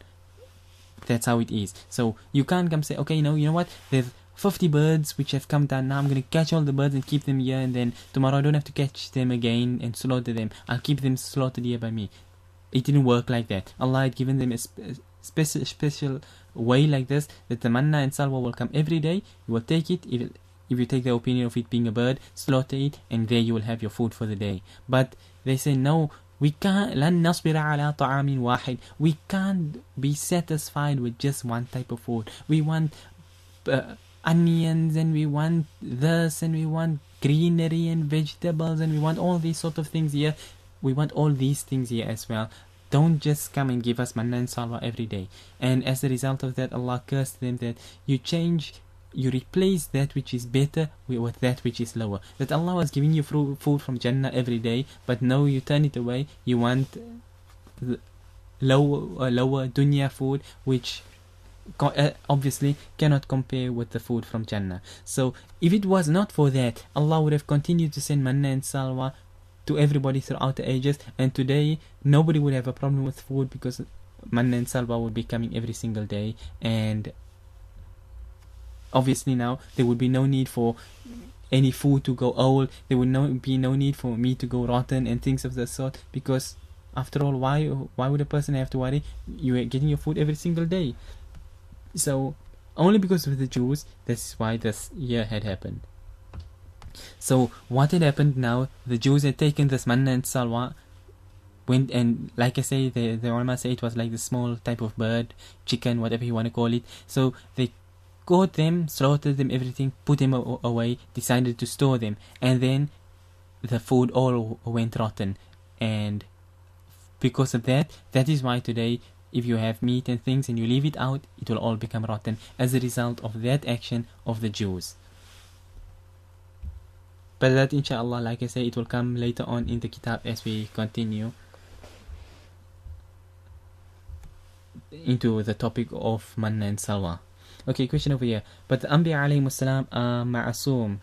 That's how it is. So you can't come say, okay, you know what? There's 50 birds which have come down. Now I'm going to catch all the birds and keep them here, and then tomorrow I don't have to catch them again and slaughter them. I'll keep them slaughtered here by me. It didn't work like that. Allah had given them a special way like this, that the manna and salwa will come every day. You will take it, if you take the opinion of it being a bird, slaughter it, and there you will have your food for the day. But they say no, we can't. لن نصبر على طعام واحد. We can't be satisfied with just one type of food. We want onions, and we want this, and we want greenery and vegetables, and we want all these sort of things here. We want all these things here as well. Don't just come and give us manna and salwa every day. And as a result of that, Allah cursed them that you replace that which is better with that which is lower. That Allah was giving you food from Jannah every day, but no, you turn it away. You want the lower dunya food, which obviously cannot compare with the food from Jannah. So if it was not for that, Allah would have continued to send manna and salwa to everybody throughout the ages, and today nobody would have a problem with food, because manna and salwa would be coming every single day, and obviously now there would be no need for any food to go old. There would be no need for meat to go rotten and things of that sort, because after all, why would a person have to worry? You are getting your food every single day. So only because of the Jews, that's why this year had happened. So what had happened now, the Jews had taken this manna and salwa, went, and like I say, the ulama say it was like the small type of bird, chicken, whatever you want to call it. So they caught them, slaughtered them, everything, put them away, decided to store them, and then the food all went rotten. And because of that is why today, if you have meat and things and you leave it out, it will all become rotten as a result of that action of the Jews. But that, inshallah, like I say, it will come later on in the kitab as we continue into the topic of manna and salwa. Okay, question over here. But the Anbiya alayhimus salam are ma'asum.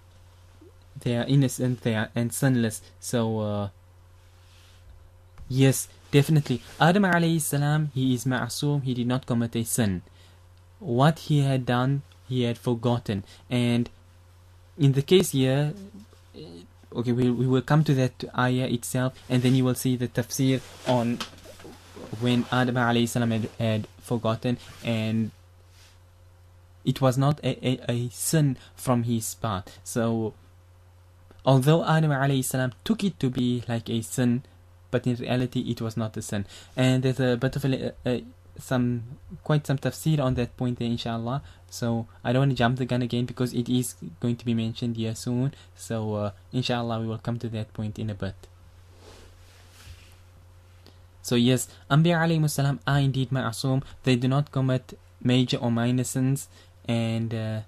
They are innocent, they are and sinless. So yes, definitely. Adam alayhi salam, he is ma'asum, he did not commit a sin. What he had done, he had forgotten. And in the case here, okay, we will come to that ayah itself, and then you will see the tafsir on when Adam alayhi salam had forgotten, and it was not a sin from his part. So although Adam alayhi salam took it to be like a sin, but in reality it was not a sin. And there's a bit of quite some tafsir on that point there, inshallah. So I don't want to jump the gun again, because it is going to be mentioned here soon. So inshallah we will come to that point in a bit. So yes, Anbiya alayhimus salam are indeed ma'asum. They do not commit major or minor sins. And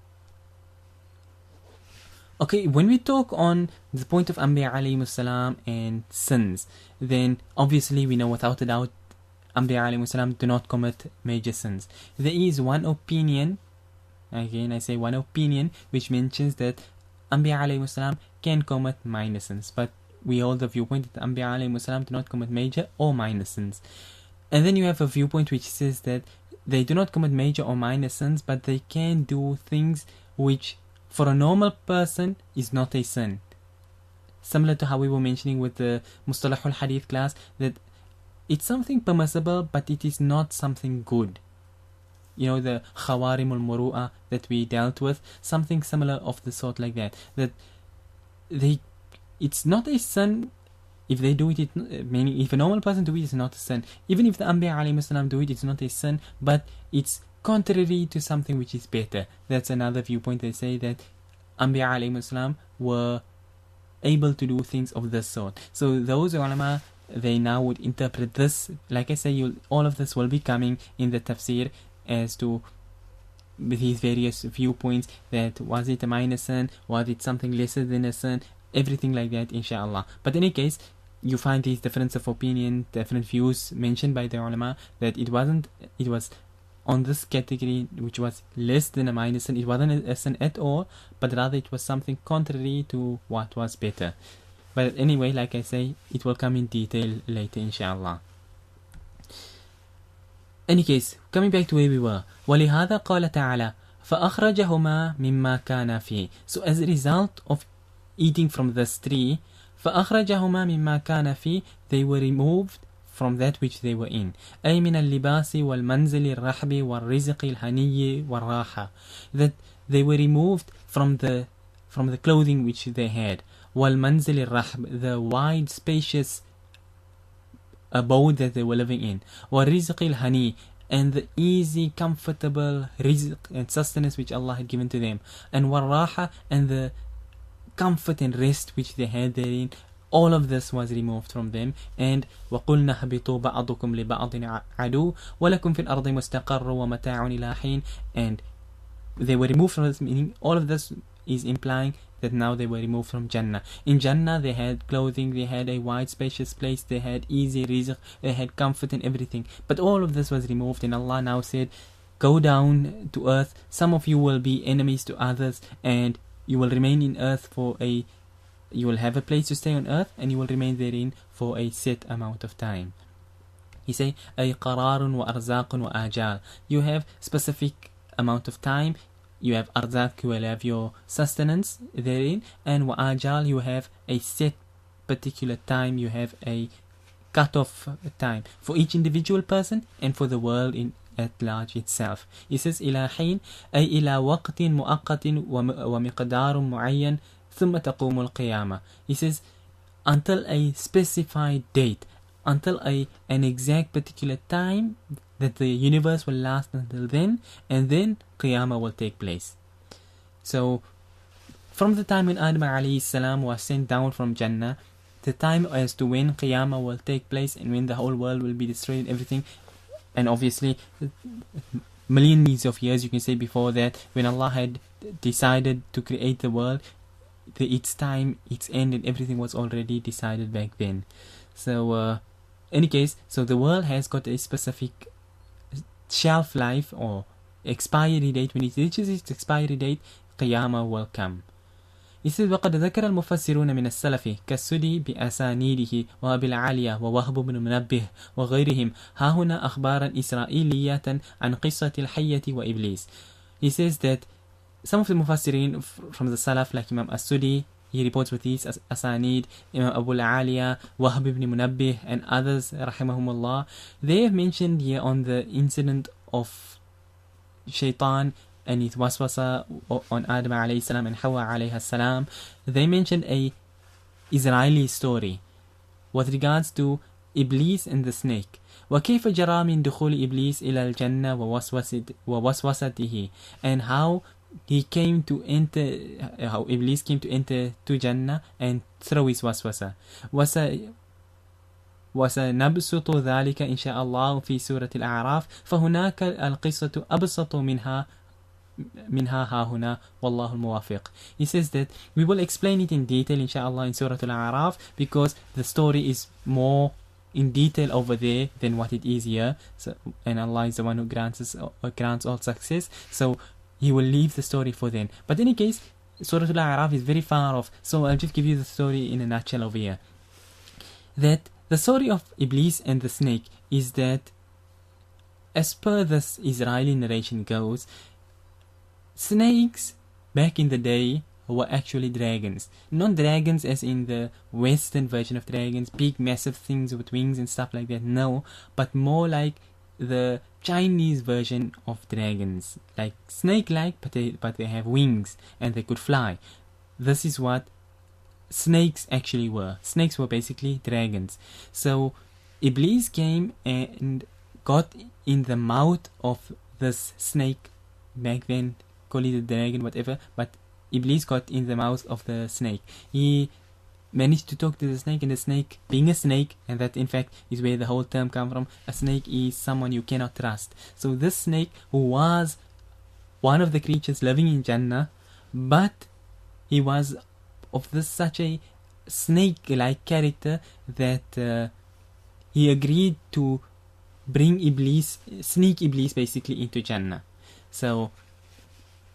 okay, when we talk on the point of Anbiya alayhimus salam and sins, then obviously we know without a doubt Anbiya alayhimus salam do not commit major sins. There is one opinion, again I say one opinion, which mentions that Anbiya alayhimus salam can commit minor sins, but we hold the viewpoint that Anbiya alayhimus salam do not commit major or minor sins. And then you have a viewpoint which says that they do not commit major or minor sins, but they can do things which for a normal person is not a sin. Similar to how we were mentioning with the Mustalahul Hadith class, that it's something permissible, but it is not something good. You know, the Khawarimul Muru'ah that we dealt with, something similar of the sort like that. That it's not a sin if they do it, meaning if a normal person do it, it's not a sin. Even if the Anbiya alayhi salam do it, it's not a sin, but it's contrary to something which is better. That's another viewpoint. They say that Anbiya alayhi salam were able to do things of this sort. So those ulama, they now would interpret this, like I say, all of this will be coming in the tafsir as to these various viewpoints, that was it a minor sin, was it something lesser than a sin, everything like that, inshallah. But in any case, you find these difference of opinion, different views mentioned by the ulama, that it was on this category which was less than a minor sin. It wasn't a sin at all, but rather it was something contrary to what was better. But anyway, like I say, it will come in detail later, inshallah. Any case, coming back to where we were, وَلِهَذَا قَالَ تَعَالَى فَأَخْرَجَهُمَا مِمَّا كَانَ فِيهِ. So as a result of eating from this tree, فأخرجهما مما كان فيه, they were removed from that which they were in. أي من اللباس والمنزل الرحب والرزق الهني والراحة. That they were removed from the clothing which they had. والمنزل الرحب, the wide spacious abode that they were living in. والرزق الهني, and the easy comfortable rizq and sustenance which Allah had given to them. And والراحة, and the comfort and rest which they had therein, all of this was removed from them. And وَقُلْنَا هَبِطُوا بَعْضُكُمْ لِبَعْضٍ عَدُوٌّ وَلَكُمْ فِي الْأَرْضِ مُسْتَقَرٌّ وَمَتَاعٌ إِلَى حِينٍ. And they were removed from this, meaning all of this is implying that now they were removed from Jannah. In Jannah they had clothing, they had a wide spacious place, they had easy rizq, they had comfort and everything. But all of this was removed, and Allah now said, go down to earth, some of you will be enemies to others, and you will remain in earth you will have a place to stay on earth, and you will remain therein for a set amount of time. He say, أي قرار وأرزاق وآجال. You have specific amount of time, you have arzak, you will have your sustenance therein, and wa ajal, you have a set particular time, you have a cut-off time for each individual person and for the world in at large itself. He says إلى حين أي إلى وقت مؤقت ومقدار معين ثم تقوم القيامة. He says until a specified date, until an exact particular time that the universe will last until then, and then Qiyamah will take place. So from the time when Adam alayhi salam was sent down from Jannah, the time as to when Qiyamah will take place and when the whole world will be destroyed and everything, and obviously millions of years, you can say, before that, when Allah had decided to create the world, its time, its end and everything was already decided back then. So any case, so the world has got a specific shelf life or expiry date. When it reaches its expiry date, Qiyamah will come. He says وقد ذكر المفسرون من السلف كالسدي بأسانيده وأبي العالية ووهب بن منبه وغيرهم ها هنا أخبارا إسرائيلية عن قصة الحية وإبليس. He says that some of the Mufassirin from the Salaf, like Imam As-Sudi, he reports with these Asanid, Imam Abu al-Aliya, Wahb ibn Munabbih, and others, rahimahumullah, they have mentioned here on the incident of Shaitan and his waswasa on Adam alayhi salam and Hawa alayhi salam. They mentioned a Israeli story with regards to Iblis and the snake. وكيف جرى من دخول إبليس إلى الجنة ووسوسته, and how he came to enter, how Iblis came to enter to Jannah and throw his waswasa. وسنبسط ذلك إن شاء الله في سورة الأعراف فهناك القصة أبسط منها ها هنا والله الموافق. He says that we will explain it in detail inshallah in Surah Al-A'raf, because the story is more in detail over there than what it is here. So, and Allah is the one who grants all success, so He will leave the story for then. But in any case, Surah Al-A'raf is very far off, so I'll just give you the story in a nutshell over here. That the story of Iblis and the snake is that, as per this Israeli narration goes, snakes back in the day were actually dragons. Not dragons as in the Western version of dragons, big massive things with wings and stuff like that, no, but more like the Chinese version of dragons, like snake-like, but they have wings and they could fly. This is what snakes actually were. Snakes were basically dragons. So Iblis came and got in the mouth of this snake back then, call it a dragon, whatever, but Iblis got in the mouth of the snake. He managed to talk to the snake, and the snake, being a snake, and that in fact is where the whole term comes from, a snake is someone you cannot trust. So this snake, who was one of the creatures living in Jannah, but he was of this such a snake-like character that he agreed to bring Iblis, sneak Iblis basically into Jannah. So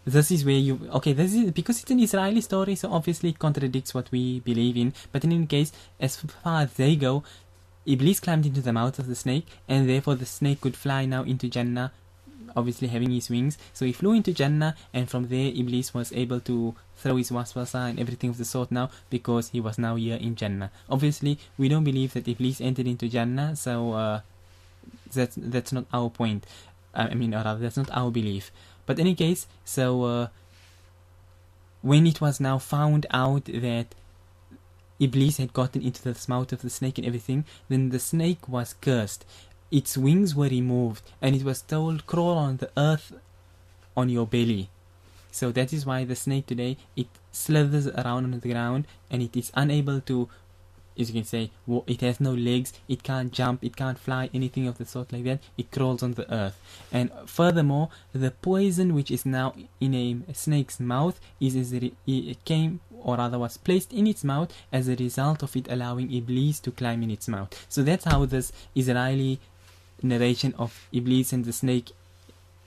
this is where this is because it's an Israeli story, so obviously it contradicts what we believe in. But in any case, as far as they go, Iblis climbed into the mouth of the snake, and therefore the snake could fly now into Jannah, obviously having his wings. So he flew into Jannah, and from there Iblis was able to throw his waswasa and everything of the sort now, because he was now here in Jannah. Obviously, we don't believe that Iblis entered into Jannah, so that's not our point. I mean, or rather, that's not our belief. But in any case, so when it was now found out that Iblis had gotten into the mouth of the snake and everything, then the snake was cursed. Its wings were removed, and it was told, crawl on the earth on your belly. So that is why the snake today, it slithers around on the ground, and it is unable to, as you can say, it has no legs, it can't jump, it can't fly, anything of the sort like that. It crawls on the earth. And furthermore, the poison which is now in a snake's mouth it came, or rather was placed in its mouth as a result of it allowing Iblis to climb in its mouth. So that's how this Israeli narration of Iblis and the snake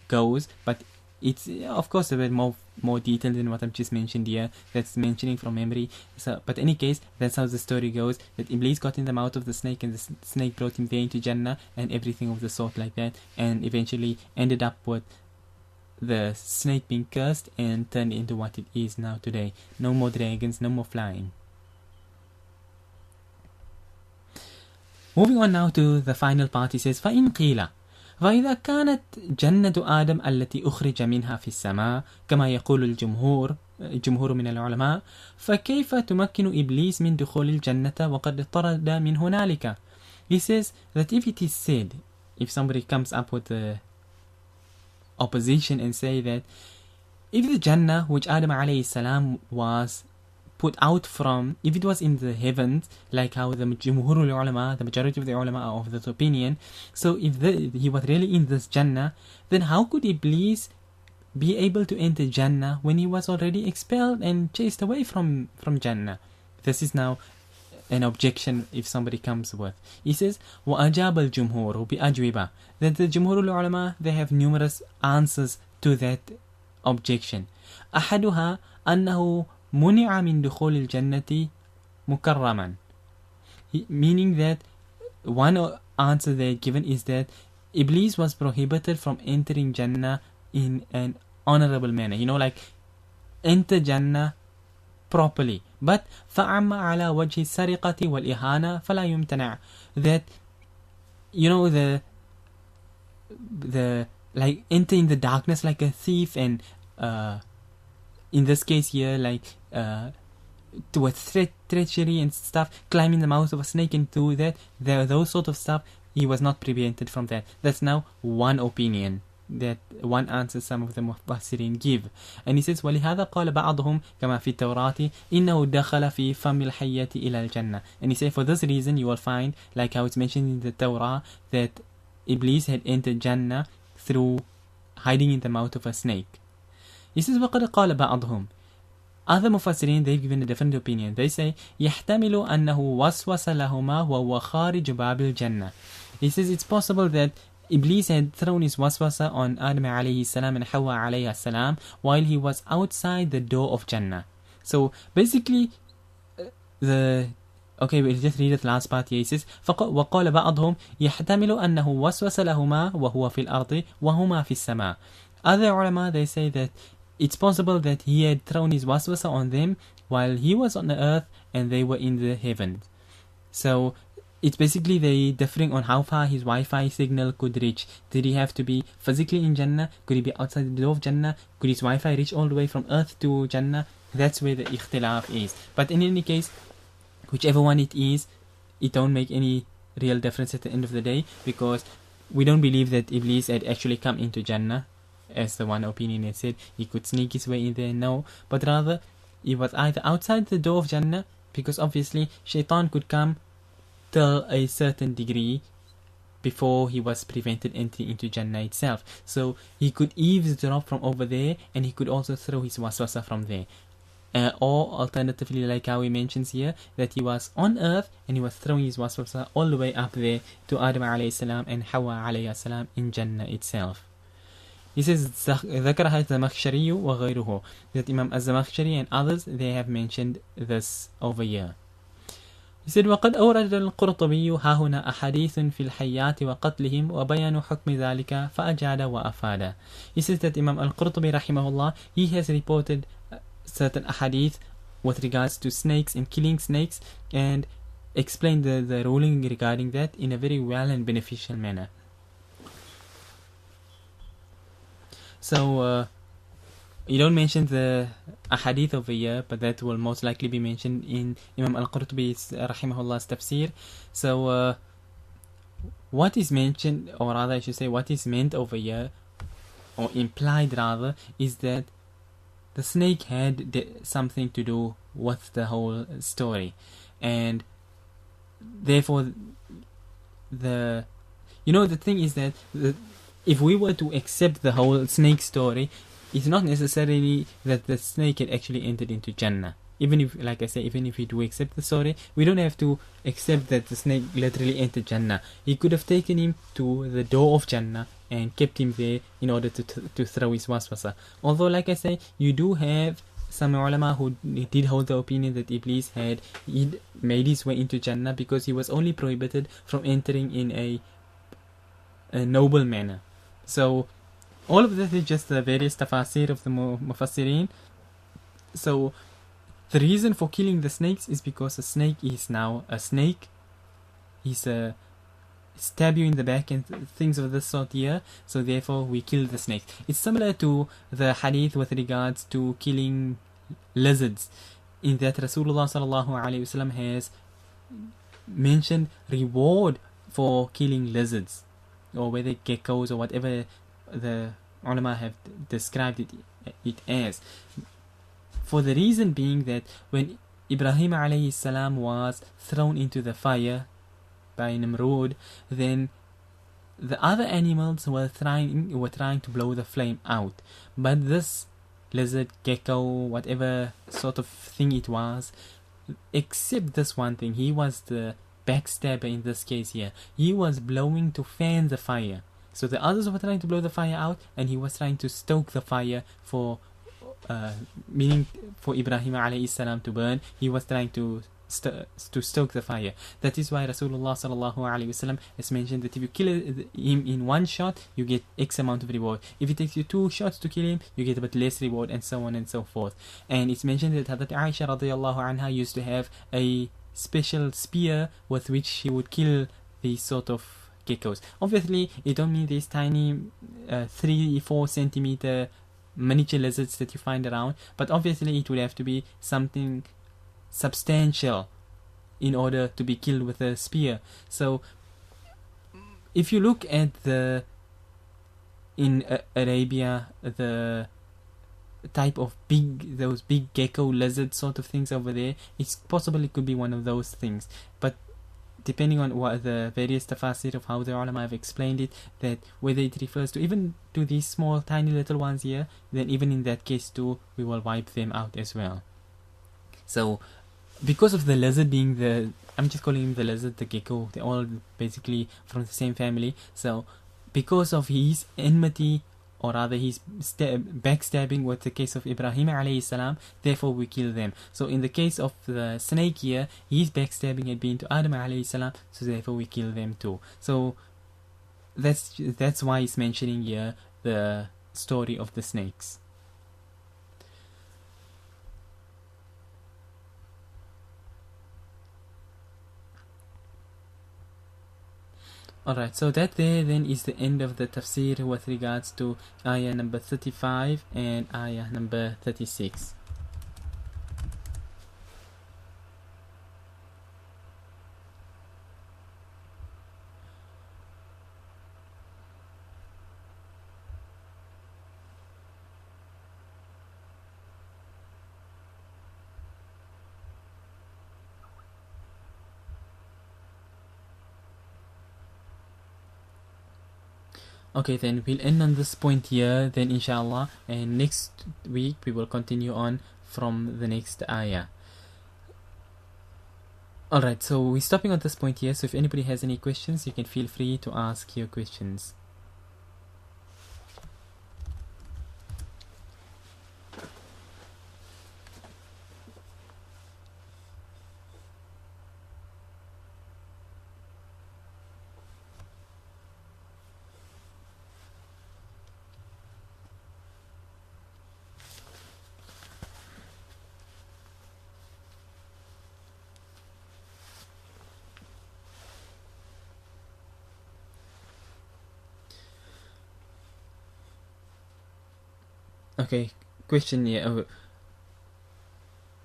goes. But it's of course a bit more detailed than what I've just mentioned here. That's mentioning from memory. So, but in any case, that's how the story goes. That Iblis got in the mouth of the snake, and the snake brought him there into Jannah, and everything of the sort like that, and eventually ended up with the snake being cursed and turned into what it is now today. No more dragons, no more flying. Moving on now to the final part, he says, فَإِنْ قِيلَ فإذا كانت جنة آدم التي أخرج منها في السماء كما يقول الجمهور من العلماء فكيف تمكن إبليس من دخول الجنة وقد طرد من هنالك. He says that if it is said, if somebody comes up with the opposition and say that if the Jannah which Adam alayhi salam was put out from, if it was in the heavens, like how the Jumhurul Ulama, the majority of the ulama are of that opinion, so if he was really in this Jannah, then how could Iblis be able to enter Jannah when he was already expelled and chased away from Jannah? This is now an objection if somebody comes with. He says, وَأَجَابَ الْجُمْهُورُ بِأَجْوِبَةٍ, that the Jumhurul Ulama, they have numerous answers to that objection. أحدها أنه منع من دخول الجنة مكرما, meaning that one answer they're given is that Iblis was prohibited from entering Jannah in an honorable manner, like enter Jannah properly. But فَعَمَّ عَلَى وَجْهِ السَّرِقَةِ وَالْإِهَانَةِ فَلَا يُمْتَنَعْ, that the like enter in the darkness like a thief, and in this case here, like towards treachery and stuff, climbing the mouth of a snake and do that, those sort of stuff, he was not prevented from that. That's now one opinion, that one answer some of the Mufassirin give. And he says, وَلِهَذَا قَالَ بَعْضُهُمْ كَمَا فِي التَّوْرَاةِ إِنَّهُ دَخَلَ فِي فَمِ الْحَيَّةِ إِلَى الْجَنَّةِ. And he says, for this reason you will find, like how it's mentioned in the Torah, that Iblis had entered Jannah through hiding in the mouth of a snake. He says, وَقَدْ قَالَ بَعْضُهُمْ, other Mufassirin, they've given a different opinion. They say, يَحْتَمِلُ أَنَّهُ وَسْوَسَ لَهُمَا وَهُوَ خَارِجُ بَابِ الْجَنَّةِ. He says it's possible that Iblis had thrown his waswasa on Adam alayhi salam and Hawa alayhi salam while he was outside the door of Jannah. So basically, we'll just read the last part here. He says, وَقَالَ بَعْضُهُمْ يَحْتَمِلُ أَنَّهُ وَسْوَسَ لَهُمَا وَهُوَ فِي الْأَرْضِ وَهُمَا فِي السَّمَاءِ. Other ulama, they say that it's possible that he had thrown his waswasa on them while he was on the earth and they were in the heavens. So it's basically they differing on how far his Wi-Fi signal could reach. Did he have to be physically in Jannah? Could he be outside the door of Jannah? Could his Wi-Fi reach all the way from earth to Jannah? That's where the ikhtilaf is. But in any case, whichever one it is, it don't make any real difference at the end of the day, because we don't believe that Iblis had actually come into Jannah, as the one opinion had said he could sneak his way in there. No, but rather he was either outside the door of Jannah, because obviously Shaitan could come till a certain degree before he was prevented entering into Jannah itself. So he could eavesdrop from over there, and he could also throw his waswasa from there. Or alternatively, like how he mentions here, that he was on earth and he was throwing his waswasa all the way up there to Adam alayhi salam and Hawa alayhi salam in Jannah itself. He says, ذكرها الزمخشري وغيره, that Imam al-Zamakhshari and others, they have mentioned this over here. He said, وقد أورد القرطبي ها هنا أحاديث في الحيات وقتلهم وبيان حكم ذلك فأجاد وأفاد. He says that Imam al-Qurtubi rahimahullah, he has reported certain ahadith with regards to snakes and killing snakes, and explained the ruling regarding that in a very well and beneficial manner. So you don't mention the ahadith over here, but that will most likely be mentioned in Imam al-Qurtubi's rahimahullah's tafsir. So what is mentioned, or rather I should say what is meant over here, or implied rather, is that the snake had something to do with the whole story, and therefore the thing is that if we were to accept the whole snake story, it's not necessarily that the snake had actually entered into Jannah. Even if, like I say, even if we do accept the story, we don't have to accept that the snake literally entered Jannah. He could have taken him to the door of Jannah and kept him there in order to throw his waswasa. Although, like I say, you do have some ulama who did hold the opinion that Iblis had made his way into Jannah because he was only prohibited from entering in a noble manner. So all of this is just the various tafasir of the mufassirin. So the reason for killing the snakes is because a snake is now a snake. He's a stab you in the back and things of this sort here. So therefore we kill the snakes. It's similar to the hadith with regards to killing lizards, in that Rasulullah sallallahu alaihi wasallam has mentioned reward for killing lizards, or whether geckos or whatever the ulama have described it as, for the reason being that when Ibrahim alayhi salam was thrown into the fire by Nimrod, then the other animals were trying to blow the flame out, but this lizard, gecko, whatever sort of thing it was, except this one thing, he was the backstabber in this case here. He was blowing to fan the fire. So the others were trying to blow the fire out, and he was trying to stoke the fire for meaning for Ibrahim alayhi salam to burn. He was trying to stoke the fire. That is why Rasulullah sallallahu alaihi wasallam has mentioned that if you kill him in one shot, you get X amount of reward. If it takes you 2 shots to kill him, you get a bit less reward, and so on and so forth. And it's mentioned that Hazrat Aisha radiyallahu anha used to have a special spear with which she would kill these sort of geckos. Obviously, it don't mean these tiny 3-4 centimeter miniature lizards that you find around, but obviously it would have to be something substantial in order to be killed with a spear. So if you look at in Arabia, the type of those big gecko lizard sort of things over there, it's possible it could be one of those things. But depending on what the various tafasir of how the ulama have explained it, that whether it refers to even to these small tiny little ones here, then even in that case too, we will wipe them out as well. So because of the lizard being I'm just calling him the lizard, the gecko, they're all basically from the same family. So because of his enmity, or rather his backstabbing with the case of Ibrahim alayhi salam, therefore we kill them. So in the case of the snake here, his backstabbing had been to Adam alayhi salam, so therefore we kill them too. So that's why he's mentioning here the story of the snakes. Alright, so that there then is the end of the tafsir with regards to ayah number 35 and ayah number 36. Okay, then we'll end on this point here then inshallah, and next week we will continue on from the next ayah. Alright, so we're stopping on this point here, so if anybody has any questions, you can feel free to ask your questions. Okay, question here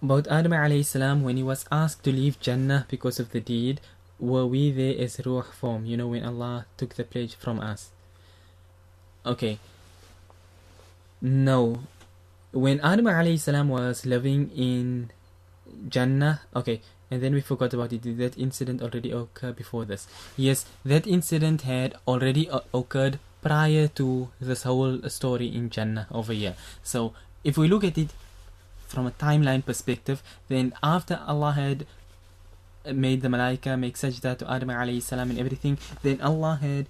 about Adam alayhi salam. When he was asked to leave Jannah because of the deed, were we there as ruh form? You know, when Allah took the pledge from us. Okay, no. When Adam alayhi salam was living in Jannah, okay, and then we forgot about it. Did that incident already occur before this? Yes, that incident had already occurred prior to this whole story in Jannah over here. So if we look at it from a timeline perspective, then after Allah had made the malaika make sajda to Adam alayhi salam and everything, then Allah had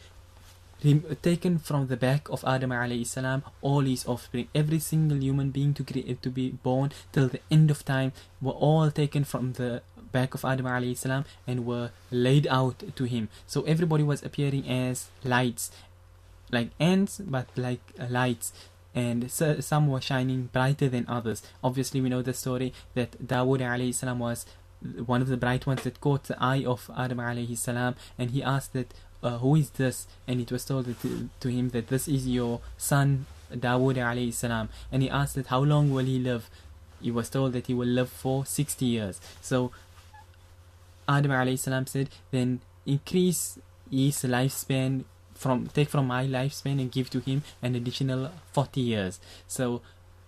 taken from the back of Adam alayhi salam all his offspring. Every single human being to be born till the end of time were all taken from the back of Adam alayhi salam and were laid out to him. So everybody was appearing as lights. like ants, but like lights. And some were shining brighter than others. Obviously, we know the story that Dawood alayhi salam was one of the bright ones that caught the eye of Adam alayhi salam, and he asked that, who is this? And it was told to him that this is your son Dawood alayhi salam. And he asked that how long will he live? He was told that he will live for 60 years. So Adam alayhi salam said, then increase his lifespan, take from my lifespan and give to him an additional 40 years. So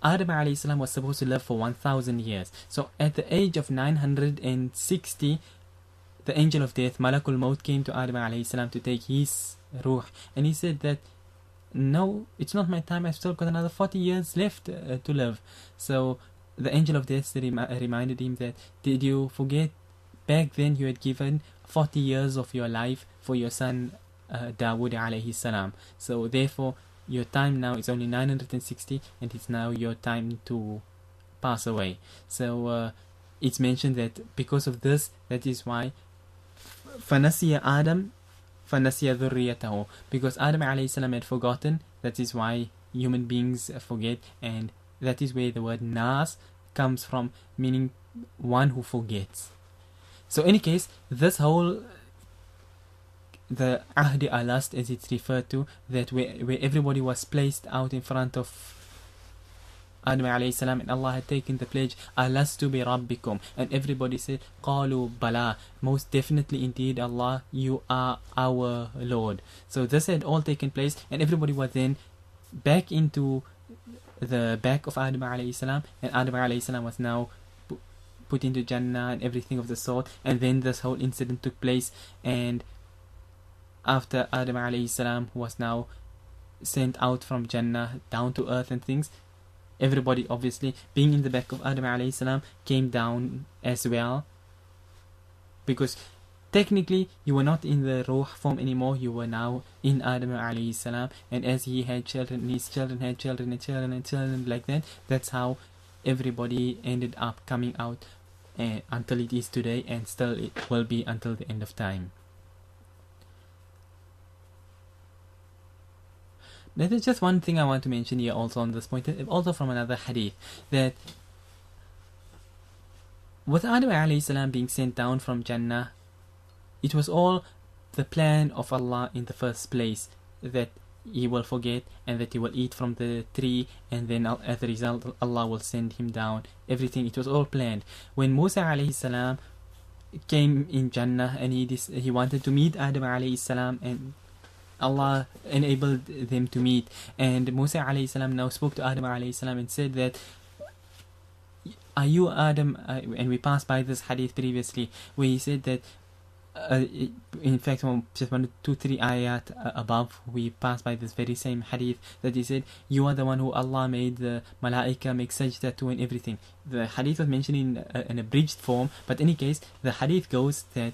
Adam alayhi salam was supposed to live for 1000 years. So at the age of 960, the angel of death, Malakul Maut, came to Adam alayhi salam to take his ruh. And he said that, no, it's not my time, I've still got another 40 years left to live. So the angel of death reminded him that, did you forget back then you had given 40 years of your life for your son Dawood alayhi salam. So therefore your time now is only 960, and it's now your time to pass away. So it's mentioned that because of this, that is why فَنَسِيَ آدَمْ فَنَسِيَ ذُرِّيَّتَهُ, because Adam alayhi salam had forgotten. That is why human beings forget, and that is where the word nas comes from, meaning one who forgets. So in any case, this whole, the Ahdi Alast, as it's referred to, that where everybody was placed out in front of Adam alayhi salam, and Allah had taken the pledge, Alastu bi Rabbikum, and everybody said, Qalu Bala, most definitely indeed Allah, you are our Lord. So this had all taken place, and everybody was then back into the back of Adam alayhi salam, and Adam alayhi salam was now put into Jannah and everything of the sort. And then this whole incident took place, and after Adam alayhi salam was now sent out from Jannah down to earth and things, everybody obviously being in the back of Adam alayhi salam came down as well, because technically you were not in the ruh form anymore, you were now in Adam alayhi salam. And as he had children, his children had children and children and children, like that. That's how everybody ended up coming out until it is today, and still it will be until the end of time. There is just one thing I want to mention here also on this point, also from another hadith, that with Adam alayhi salam being sent down from Jannah, it was all the plan of Allah in the first place, that he will forget and that he will eat from the tree, and then as a result Allah will send him down. Everything, it was all planned. When Musa alayhi salam came in Jannah and he wanted to meet Adam alayhi salam, and Allah enabled them to meet, and Musa alayhi salam now spoke to Adam alayhi salam and said that, are you Adam? And we passed by this hadith previously where he said that, in fact, just 1, 2, 3 ayat above, we passed by this very same hadith, that he said, you are the one who Allah made the malaika make sajda to and everything. The hadith was mentioned in an abridged form, but in any case, the hadith goes that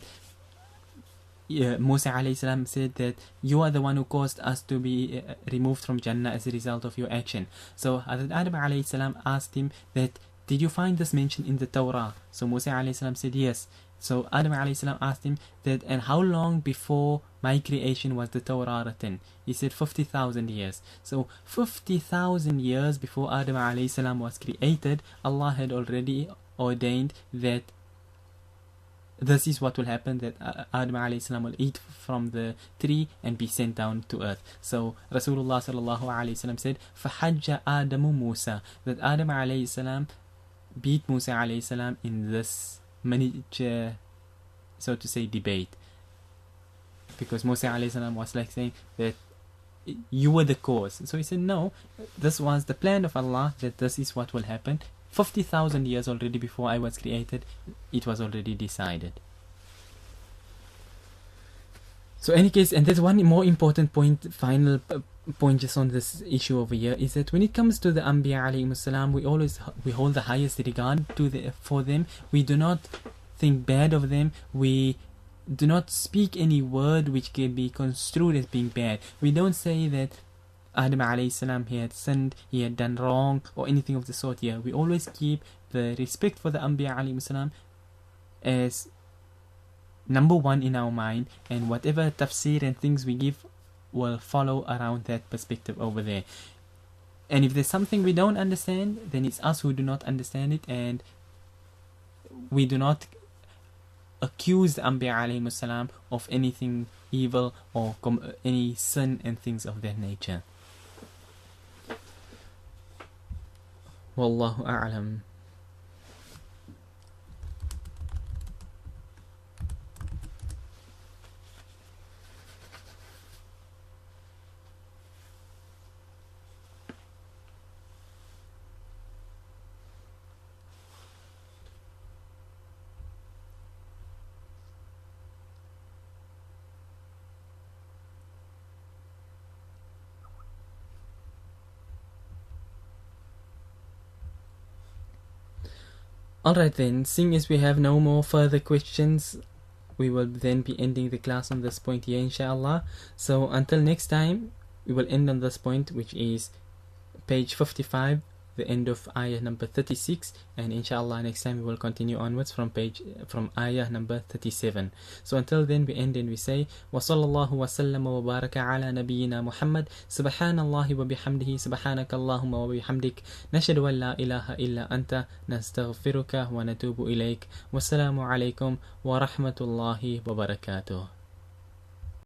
Musa alayhi salam said that you are the one who caused us to be removed from Jannah as a result of your action. So Adam alayhi salam asked him that, did you find this mentioned in the Torah? So Musa alayhi salam said yes. So Adam alayhi salam asked him that, and how long before my creation was the Torah written? He said 50,000 years. So 50,000 years before Adam alayhi salam was created, Allah had already ordained that this is what will happen, that Adam alayhi salam will eat from the tree and be sent down to earth. So Rasulullah sallallahu alayhi wasallam said, فَحَجَّ آدَمُ Musa, that Adam alayhi salam beat Musa alayhi salam in this miniature, so to say, debate, because Musa alayhi salam was like saying that you were the cause. So he said, no, this was the plan of Allah, that this is what will happen. 50,000 years already before I was created, it was already decided. So any case, and there's one more important point, final point just on this issue over here, is that when it comes to the Anbiya alayhi salam, we hold the highest regard for them. We do not think bad of them. We do not speak any word which can be construed as being bad. We don't say that Adam alayhi salam, he had sinned, he had done wrong, or anything of the sort here. We always keep the respect for the Anbiya alayhi salam as number one in our mind, and whatever tafseer and things we give will follow around that perspective over there. And if there's something we don't understand, then it's us who do not understand it, and we do not accuse the Anbiya alayhi salam of anything evil or any sin and things of that nature. Wallahu a'lam. Alright then, seeing as we have no more further questions, we will then be ending the class on this point here, inshallah. So until next time, we will end on this point, which is page 55, the end of ayah number 36, and inshallah next time we will continue onwards from ayah number 37. So until then, we end and we say wa sallallahu wa sallam wa baraka ala nabiyyina Muhammad, subhanallahi wa bihamdihi, subhanakallahumma wa bihamdik, nashhadu an la ilaha illa anta, nastaghfiruka wa natubu ilayk. Wassalamu alaikum wa rahmatullahi wa barakatuh.